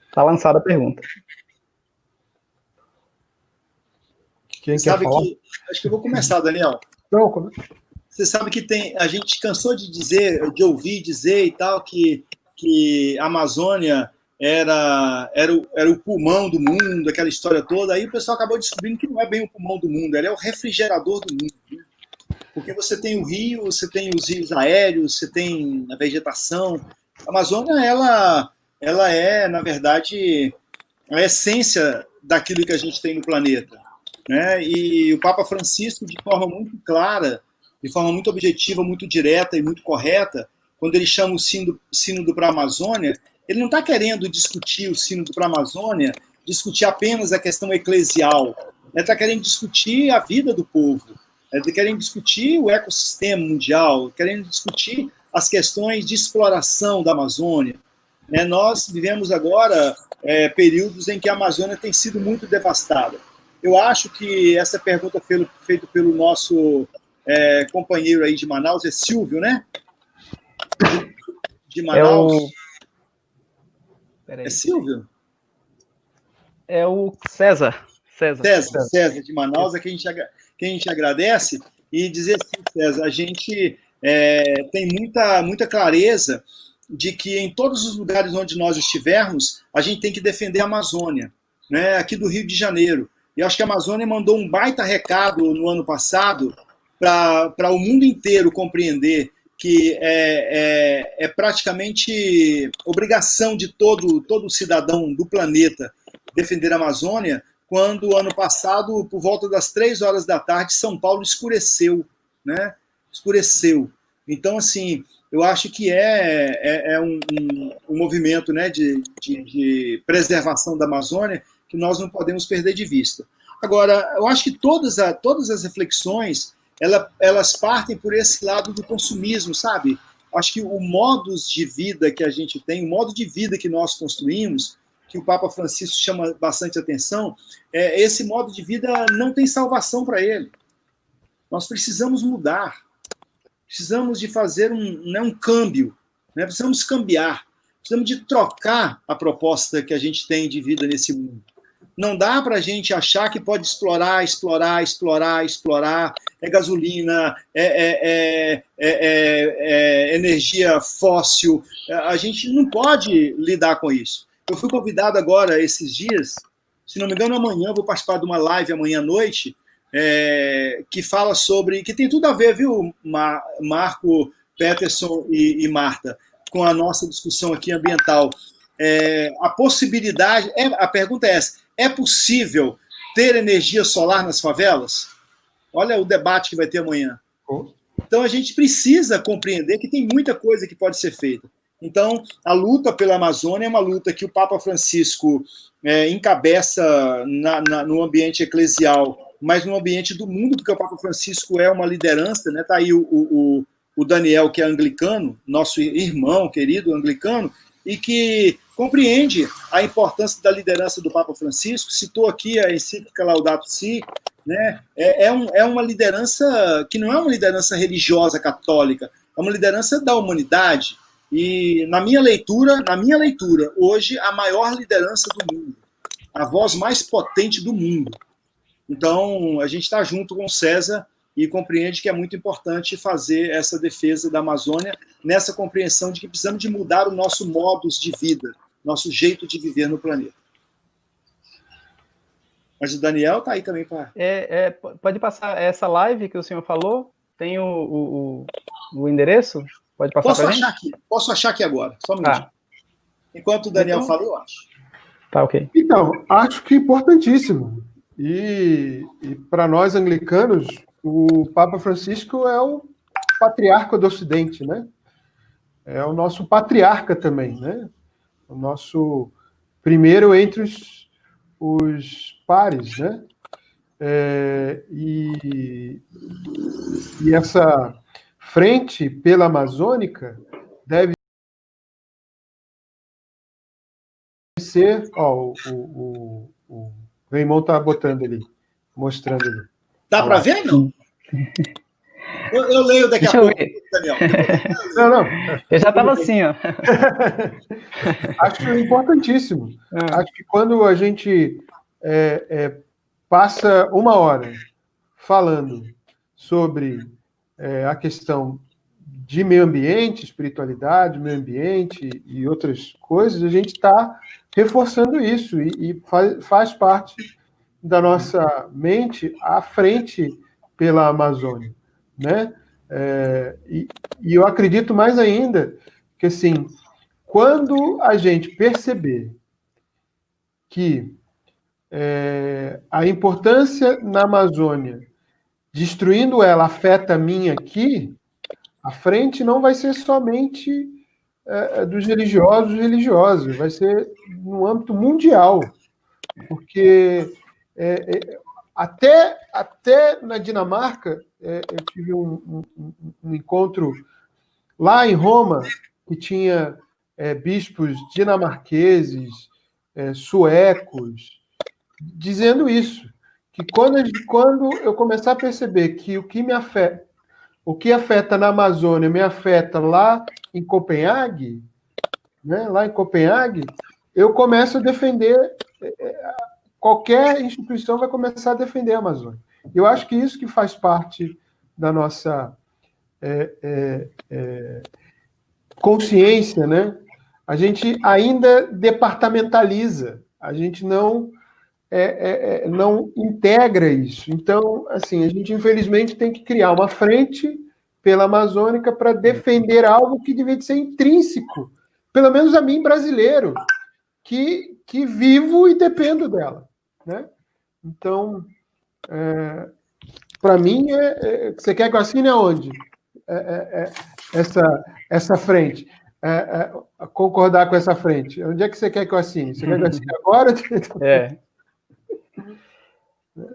está lançada a pergunta. Quem quer falar? Acho que eu vou começar, Daniel. Não, você sabe que a gente cansou de ouvir dizer e tal que a Amazônia era o pulmão do mundo, aquela história toda. Aí o pessoal acabou descobrindo que não é bem o pulmão do mundo, ela é o refrigerador do mundo. Né? Porque você tem o rio, você tem os rios aéreos, você tem a vegetação. A Amazônia, ela é, na verdade, a essência daquilo que a gente tem no planeta. Né? E o Papa Francisco, de forma muito clara, de forma muito objetiva, muito direta e muito correta, quando ele chama o sínodo para a Amazônia, ele não está querendo discutir o sínodo para a Amazônia, discutir apenas a questão eclesial. Ele está querendo discutir a vida do povo. Ele está querendo discutir o ecossistema mundial, querendo discutir as questões de exploração da Amazônia. Nós vivemos agora períodos em que a Amazônia tem sido muito devastada. Eu acho que essa pergunta feita pelo nosso companheiro aí de Manaus, é Silvio, né? De Manaus. É Silvio? É o César. César de Manaus, é que a gente agradece. E dizer assim, César, a gente tem muita clareza de que em todos os lugares onde nós estivermos, a gente tem que defender a Amazônia, né? Aqui do Rio de Janeiro. E acho que a Amazônia mandou um baita recado no ano passado para o mundo inteiro compreender que é praticamente obrigação de todo cidadão do planeta defender a Amazônia, quando, ano passado, por volta das 3 horas da tarde, São Paulo escureceu. Né? Escureceu. Então, assim, eu acho que é um movimento, né, de preservação da Amazônia que nós não podemos perder de vista. Agora, eu acho que todas as reflexões elas partem por esse lado do consumismo, sabe? Acho que o modus de vida que a gente tem, o modo de vida que nós construímos, que o Papa Francisco chama bastante atenção, esse modo de vida não tem salvação para ele. Nós precisamos mudar, precisamos de fazer um câmbio, né? Precisamos cambiar, precisamos de trocar a proposta que a gente tem de vida nesse mundo. Não dá para a gente achar que pode explorar, é gasolina, energia fóssil. A gente não pode lidar com isso. Eu fui convidado agora, esses dias, se não me engano, amanhã, vou participar de uma live amanhã à noite, que fala sobre, que tem tudo a ver, viu, Marco, Peterson e Marta, com a nossa discussão aqui ambiental. A possibilidade, a pergunta é essa, é possível ter energia solar nas favelas? Olha o debate que vai ter amanhã. Então, a gente precisa compreender que tem muita coisa que pode ser feita. Então, a luta pela Amazônia é uma luta que o Papa Francisco encabeça no ambiente eclesial, mas no ambiente do mundo, porque o Papa Francisco é uma liderança, né? Está aí o Daniel, que é anglicano, nosso irmão querido anglicano, e que compreende a importância da liderança do Papa Francisco, citou aqui a encíclica Laudato Si, né? É uma liderança que não é uma liderança religiosa católica, é uma liderança da humanidade. E na minha leitura, hoje, a maior liderança do mundo, a voz mais potente do mundo. Então, a gente está junto com o César e compreende que é muito importante fazer essa defesa da Amazônia nessa compreensão de que precisamos de mudar o nosso modus de vida, nosso jeito de viver no planeta. Mas o Daniel está aí também para... Pode passar essa live que o senhor falou? Tem o endereço? Pode passar para gente? Posso achar aqui agora, só um minutinho. Enquanto o Daniel fala, eu acho. Tá, ok. Então, acho que é importantíssimo. E para nós anglicanos, o Papa Francisco é o patriarca do Ocidente, né? É o nosso patriarca também, né? O nosso primeiro entre os pares, né? E essa frente pela Amazônica deve ser... Ó, o Raymond está botando ali, mostrando ali. Dá para ver, não? Eu leio daqui a pouco, Daniel. Não. Eu já estava assim, ó. Acho importantíssimo. Acho que quando a gente passa uma hora falando sobre a questão de meio ambiente, espiritualidade, meio ambiente e outras coisas, a gente está reforçando isso e faz parte da nossa mente à frente pela Amazônia, né? E eu acredito mais ainda que, assim, quando a gente perceber que a importância na Amazônia, destruindo ela, afeta a mim aqui, a frente não vai ser somente dos religiosos, vai ser no âmbito mundial, porque até na Dinamarca, eu tive um encontro lá em Roma, que tinha bispos dinamarqueses, suecos, dizendo isso, que quando eu começar a perceber que o que afeta na Amazônia me afeta lá em Copenhague, né, eu começo a defender, qualquer instituição vai começar a defender a Amazônia. Eu acho que isso que faz parte da nossa consciência, né? A gente ainda departamentaliza, a gente não integra isso. Então, assim, a gente infelizmente tem que criar uma frente pela Amazônica para defender algo que deveria ser intrínseco, pelo menos a mim, brasileiro, que vivo e dependo dela, né? Então, para mim, você quer que eu assine aonde? Essa frente. Concordar com essa frente. Onde é que você quer que eu assine? Você quer que eu assine agora?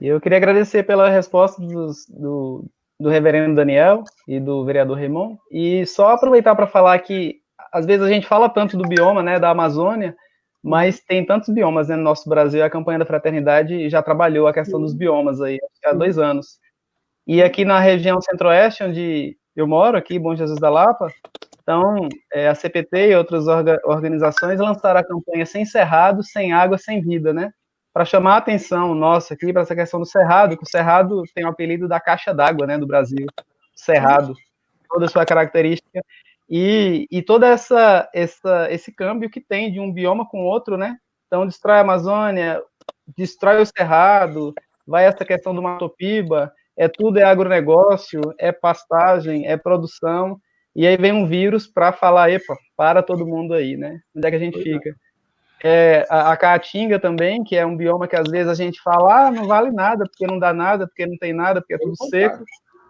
Eu queria agradecer pela resposta do reverendo Daniel e do vereador Raymond, e só aproveitar para falar que, às vezes, a gente fala tanto do bioma, né, da Amazônia, mas tem tantos biomas, né, no nosso Brasil. A campanha da Fraternidade já trabalhou a questão dos biomas aí há 2 anos. E aqui na região centro-oeste, onde eu moro, aqui, Bom Jesus da Lapa, então, a CPT e outras organizações lançaram a campanha Sem Cerrado, Sem Água, Sem Vida, né? Para chamar a atenção nossa aqui para essa questão do cerrado, que o cerrado tem o apelido da caixa d'água, né, do Brasil. Cerrado, toda a sua característica. E todo esse câmbio que tem de um bioma com outro, né? Então, destrói a Amazônia, destrói o cerrado, vai essa questão do Matopiba, tudo é agronegócio, é pastagem, é produção, e aí vem um vírus para falar, epa, para todo mundo aí, né? Onde é que a gente fica? A Caatinga também, que é um bioma que às vezes a gente fala, não vale nada, porque não dá nada, porque não tem nada, porque é tudo seco,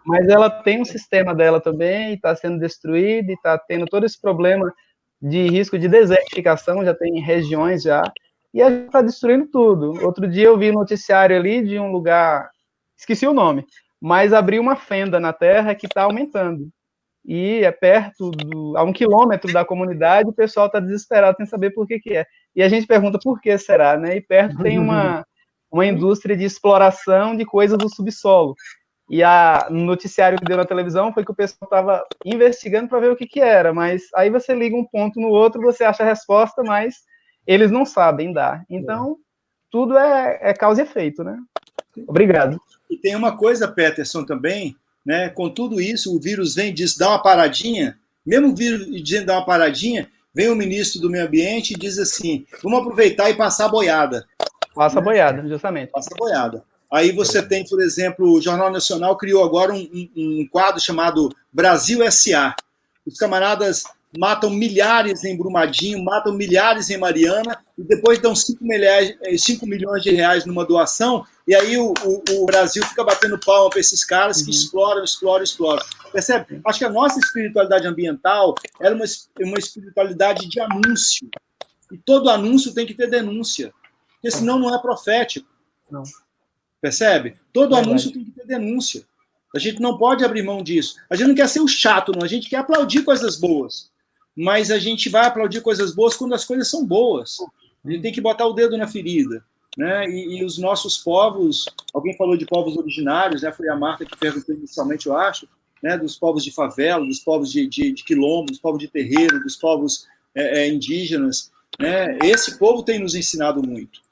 mas ela tem um sistema dela também, está sendo destruída, e está tendo todo esse problema de risco de desertificação, já tem regiões já, e a gente está destruindo tudo. Outro dia eu vi um noticiário ali de um lugar, esqueci o nome, mas abriu uma fenda na terra que está aumentando. E é perto, a 1 quilômetro da comunidade, o pessoal está desesperado sem saber por que é. E a gente pergunta por que será, né? E perto tem uma indústria de exploração de coisas do subsolo. E no noticiário que deu na televisão foi que o pessoal estava investigando para ver o que era, mas aí você liga um ponto no outro, você acha a resposta, mas eles não sabem dar. Então, tudo é causa e efeito, né? Obrigado. E tem uma coisa, Peterson, também, né? Com tudo isso, o vírus vem e diz, dá uma paradinha, mesmo o vírus dizendo dar uma paradinha, vem o ministro do Meio Ambiente e diz assim, vamos aproveitar e passar a boiada. Passa a boiada, justamente. Passa a boiada. Aí você tem, por exemplo, o Jornal Nacional criou agora um quadro chamado Brasil S.A. Os camaradas matam milhares em Brumadinho, matam milhares em Mariana, e depois dão 5 milhões de reais numa doação, e aí o Brasil fica batendo palma para esses caras que exploram. Percebe? Acho que a nossa espiritualidade ambiental era uma espiritualidade de anúncio. E todo anúncio tem que ter denúncia, porque senão não é profético. Não. Percebe? Todo anúncio tem que ter denúncia. A gente não pode abrir mão disso. A gente não quer ser o chato, não. A gente quer aplaudir coisas boas. Mas a gente vai aplaudir coisas boas quando as coisas são boas. A gente tem que botar o dedo na ferida. Né? E os nossos povos, alguém falou de povos originários, né? Foi a Marta que perguntou inicialmente, eu acho, né? Dos povos de favela, dos povos de quilombo, dos povos de terreiro, dos povos indígenas. Né? Esse povo tem nos ensinado muito.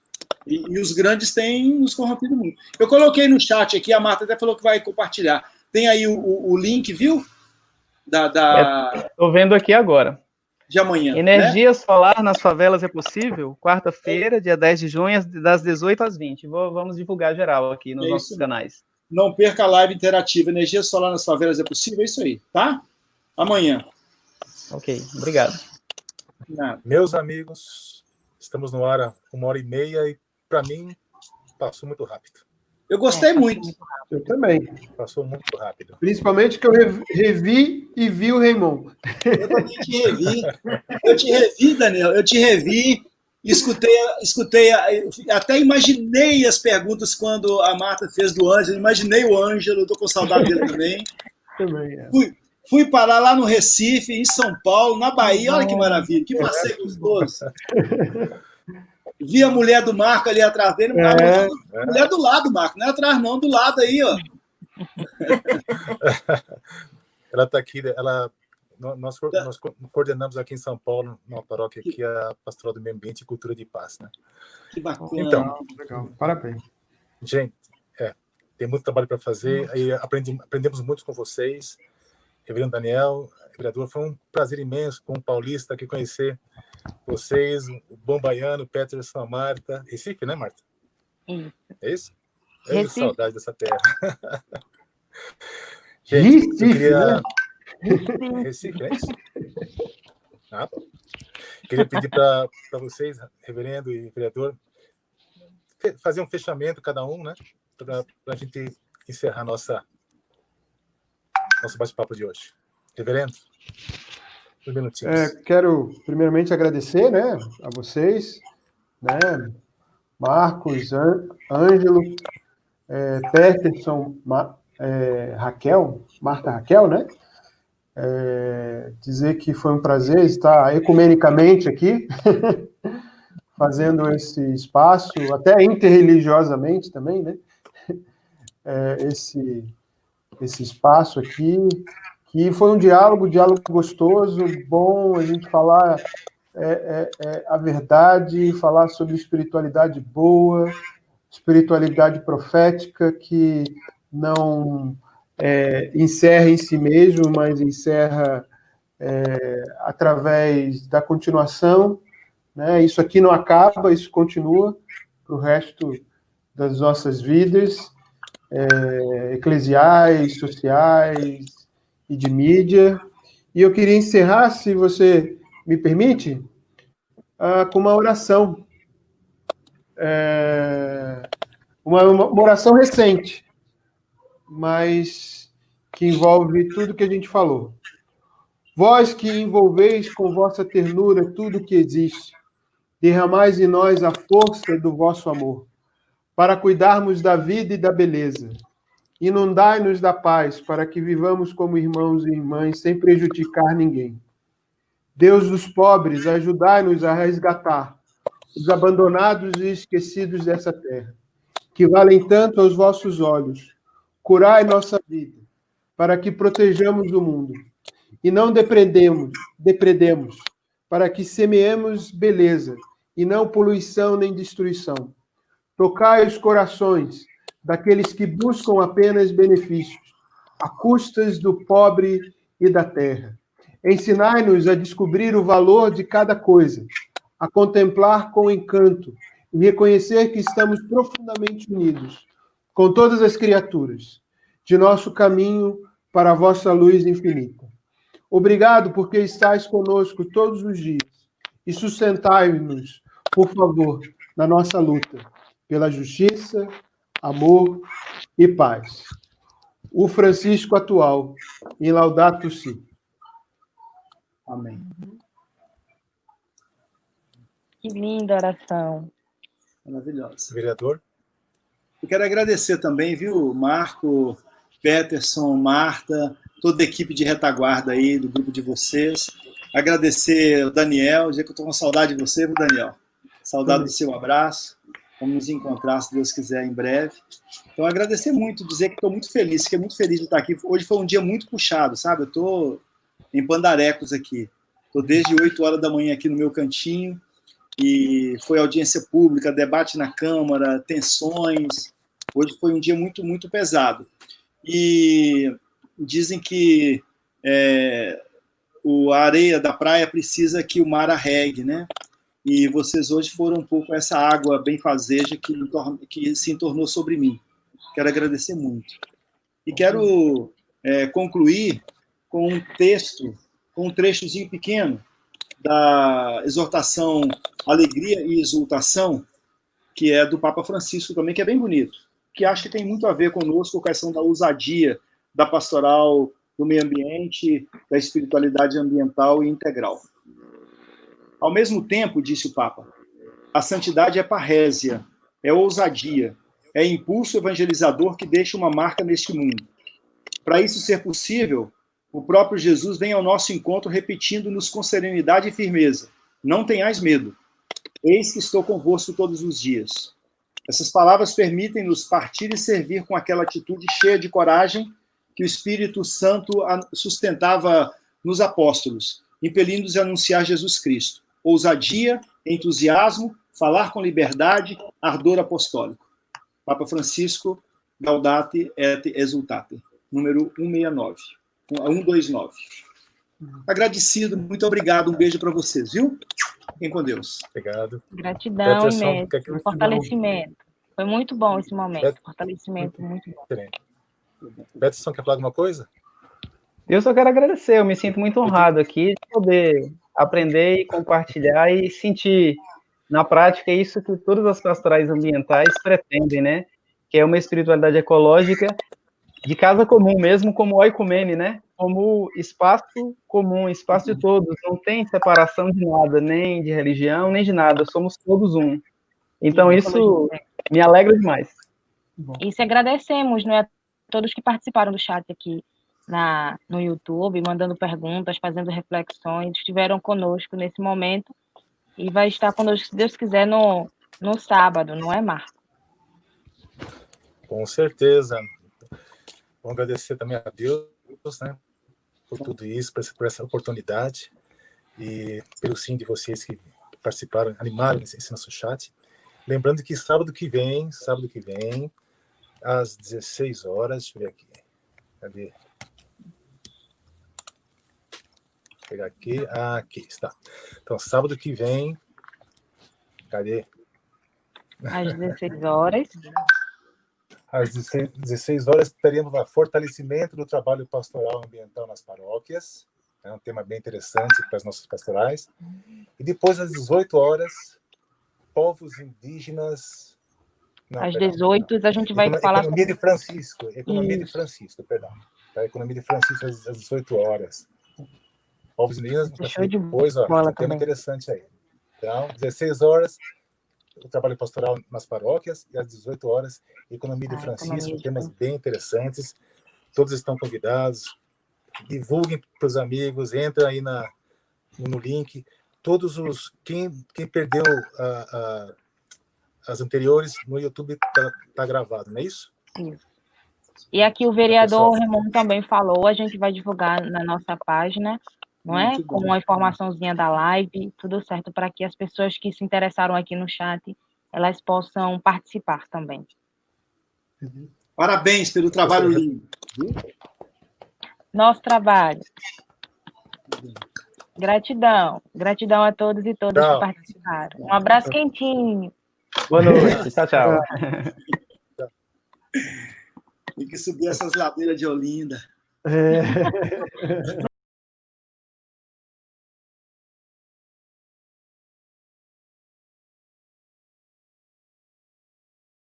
E os grandes têm nos corrompido muito. Eu coloquei no chat aqui, a Marta até falou que vai compartilhar. Tem aí o link, viu? Estou vendo aqui agora. De amanhã. Energia solar nas favelas é possível? Quarta-feira, dia 10 de junho, das 18 às 20. Vamos divulgar geral aqui nos nossos canais. Não perca a live interativa. Energia solar nas favelas é possível? É isso aí, tá? Amanhã. Ok, obrigado. Meus amigos, estamos no ar há 1h30 e, para mim, passou muito rápido. Eu gostei muito. Eu também. Passou muito rápido. Principalmente que eu revi e vi o Raymond. Eu também te revi. Eu te revi, Daniel. Eu te revi. Escutei, até imaginei as perguntas quando a Marta fez do Ângelo. Imaginei o Ângelo, estou com saudade dele também. Também, é. Fui parar lá no Recife, em São Paulo, na Bahia. Olha que maravilha, que passeio gostoso. Vi a mulher do Marco ali atrás dele. A mulher do lado, Marco. Não é atrás, não, do lado aí, ó. Ela está aqui, nós coordenamos aqui em São Paulo, numa paróquia aqui, a Pastoral do Meio Ambiente e Cultura de Paz. Né? Que bacana. Então, legal. Parabéns. Gente, tem muito trabalho para fazer, e aprendemos muito com vocês. Reverendo Daniel, vereador, foi um prazer imenso com o paulista aqui conhecer vocês, o bom baiano, Peterson, a Marta. Recife, né, Marta? É isso? Eu tenho saudade dessa terra. Gente, Recife, eu queria... né? Recife, é isso? Queria pedir para vocês, reverendo e vereador, fazer um fechamento, cada um, né? Para a gente encerrar nosso bate-papo de hoje. Reverendo? Quero primeiramente agradecer, né, a vocês, né, Marcos, Ângelo, Peterson, Marta Raquel, né? Dizer que foi um prazer estar ecumenicamente aqui, fazendo esse espaço, até interreligiosamente também, né? Esse espaço aqui, que foi um diálogo gostoso, bom, a gente falar a verdade, falar sobre espiritualidade boa, espiritualidade profética, que não encerra em si mesmo, mas encerra através da continuação, né? Isso aqui não acaba, isso continua para o resto das nossas vidas, eclesiais, sociais e de mídia. E eu queria encerrar, se você me permite, com uma oração. Uma oração recente, mas que envolve tudo que a gente falou. Vós que envolveis com vossa ternura tudo que existe, derramais em nós a força do vosso amor, para cuidarmos da vida e da beleza. Inundai-nos da paz, para que vivamos como irmãos e irmãs, sem prejudicar ninguém. Deus dos pobres, ajudai-nos a resgatar os abandonados e esquecidos dessa terra, que valem tanto aos vossos olhos. Curai nossa vida, para que protejamos o mundo, e não depredemos, para que semeemos beleza, e não poluição nem destruição. Tocai os corações daqueles que buscam apenas benefícios, a custas do pobre e da terra. Ensinai-nos a descobrir o valor de cada coisa, a contemplar com encanto e reconhecer que estamos profundamente unidos com todas as criaturas, de nosso caminho para a vossa luz infinita. Obrigado porque estáis conosco todos os dias e sustentai-nos, por favor, na nossa luta pela justiça, amor e paz. O Francisco atual, em Laudato Si. Amém. Que linda oração. Maravilhosa. Vereador? Eu quero agradecer também, viu, Marco, Peterson, Marta, toda a equipe de retaguarda aí do grupo de vocês. Agradecer o Daniel, dizer que eu estou com saudade de você, viu, Daniel? Saudade do seu abraço. Vamos nos encontrar, se Deus quiser, em breve. Então, agradecer muito, dizer que estou muito feliz, fiquei muito feliz de estar aqui. Hoje foi um dia muito puxado, sabe? Eu estou em pandarecos aqui. Estou desde 8 horas da manhã aqui no meu cantinho, e foi audiência pública, debate na Câmara, tensões. Hoje foi um dia muito, muito pesado. E dizem que a areia da praia precisa que o mar arregue, né? E vocês hoje foram um pouco essa água benfazeja que se entornou sobre mim. Quero agradecer muito. E quero concluir com um texto, com um trechozinho pequeno da exortação Alegria e Exultação, que é do Papa Francisco também, que é bem bonito, que acho que tem muito a ver conosco, com a questão da ousadia da pastoral do meio ambiente, da espiritualidade ambiental e integral. Ao mesmo tempo, disse o Papa, a santidade é parrésia, é ousadia, é impulso evangelizador que deixa uma marca neste mundo. Para isso ser possível, o próprio Jesus vem ao nosso encontro repetindo-nos com serenidade e firmeza: não tenhais medo, eis que estou convosco todos os dias. Essas palavras permitem-nos partir e servir com aquela atitude cheia de coragem que o Espírito Santo sustentava nos apóstolos, impelindo-os a anunciar Jesus Cristo. Ousadia, entusiasmo, falar com liberdade, ardor apostólico. Papa Francisco, Gaudete et Exultate, número 129. Agradecido, muito obrigado, um beijo para vocês, viu? Fiquem com Deus. Obrigado. Gratidão Peterson, imensa. Fortalecimento. Foi muito bom esse momento. Fortalecimento muito bom. Peterson, quer falar alguma coisa? Eu só quero agradecer, eu me sinto muito honrado aqui de poder aprender e compartilhar e sentir na prática isso que todas as pastorais ambientais pretendem, né? Que é uma espiritualidade ecológica de casa comum mesmo, como oicumene, né? Como espaço comum, espaço de todos, não tem separação de nada, nem de religião, nem de nada, somos todos um. Então isso me alegra demais. E se agradecemos, né, a todos que participaram do chat aqui no YouTube, mandando perguntas, fazendo reflexões, estiveram conosco nesse momento e vai estar conosco, se Deus quiser, no sábado, não é, Marco? Com certeza. Vamos agradecer também a Deus, né, por tudo isso, por essa oportunidade e pelo sim de vocês que participaram, animaram esse nosso chat. Lembrando que sábado que vem, às 16 horas, deixa eu ver aqui. Cadê? Vou pegar aqui. Aqui está. Então, sábado que vem, cadê? Às 16 horas. Às 16 horas, teremos o fortalecimento do trabalho pastoral ambiental nas paróquias. É um tema bem interessante para as nossas pastorais. E depois, às 18 horas, povos indígenas... Às 18, a gente vai falar... Economia de Francisco. Economia de Francisco, perdão. A Economia de Francisco, às 18 horas. Povos indígenas, depois, ó, um tema interessante aí. Então, 16 horas, o trabalho pastoral nas paróquias, e às 18 horas, Economia de Francisco, temas bem interessantes. Todos estão convidados. Divulguem para os amigos, entrem aí no link. Todos os... Quem perdeu as anteriores, no YouTube tá gravado, não é isso? Isso. E aqui o vereador Raimundo também falou, a gente vai divulgar na nossa página, não é? Com uma informaçãozinha da live, tudo certo, para que as pessoas que se interessaram aqui no chat, elas possam participar também. Parabéns pelo trabalho lindo. Nosso trabalho. Gratidão. Gratidão a todos e todas que participaram. Um abraço quentinho. Boa noite. Tchau, tchau. Tem que subir essas ladeiras de Olinda.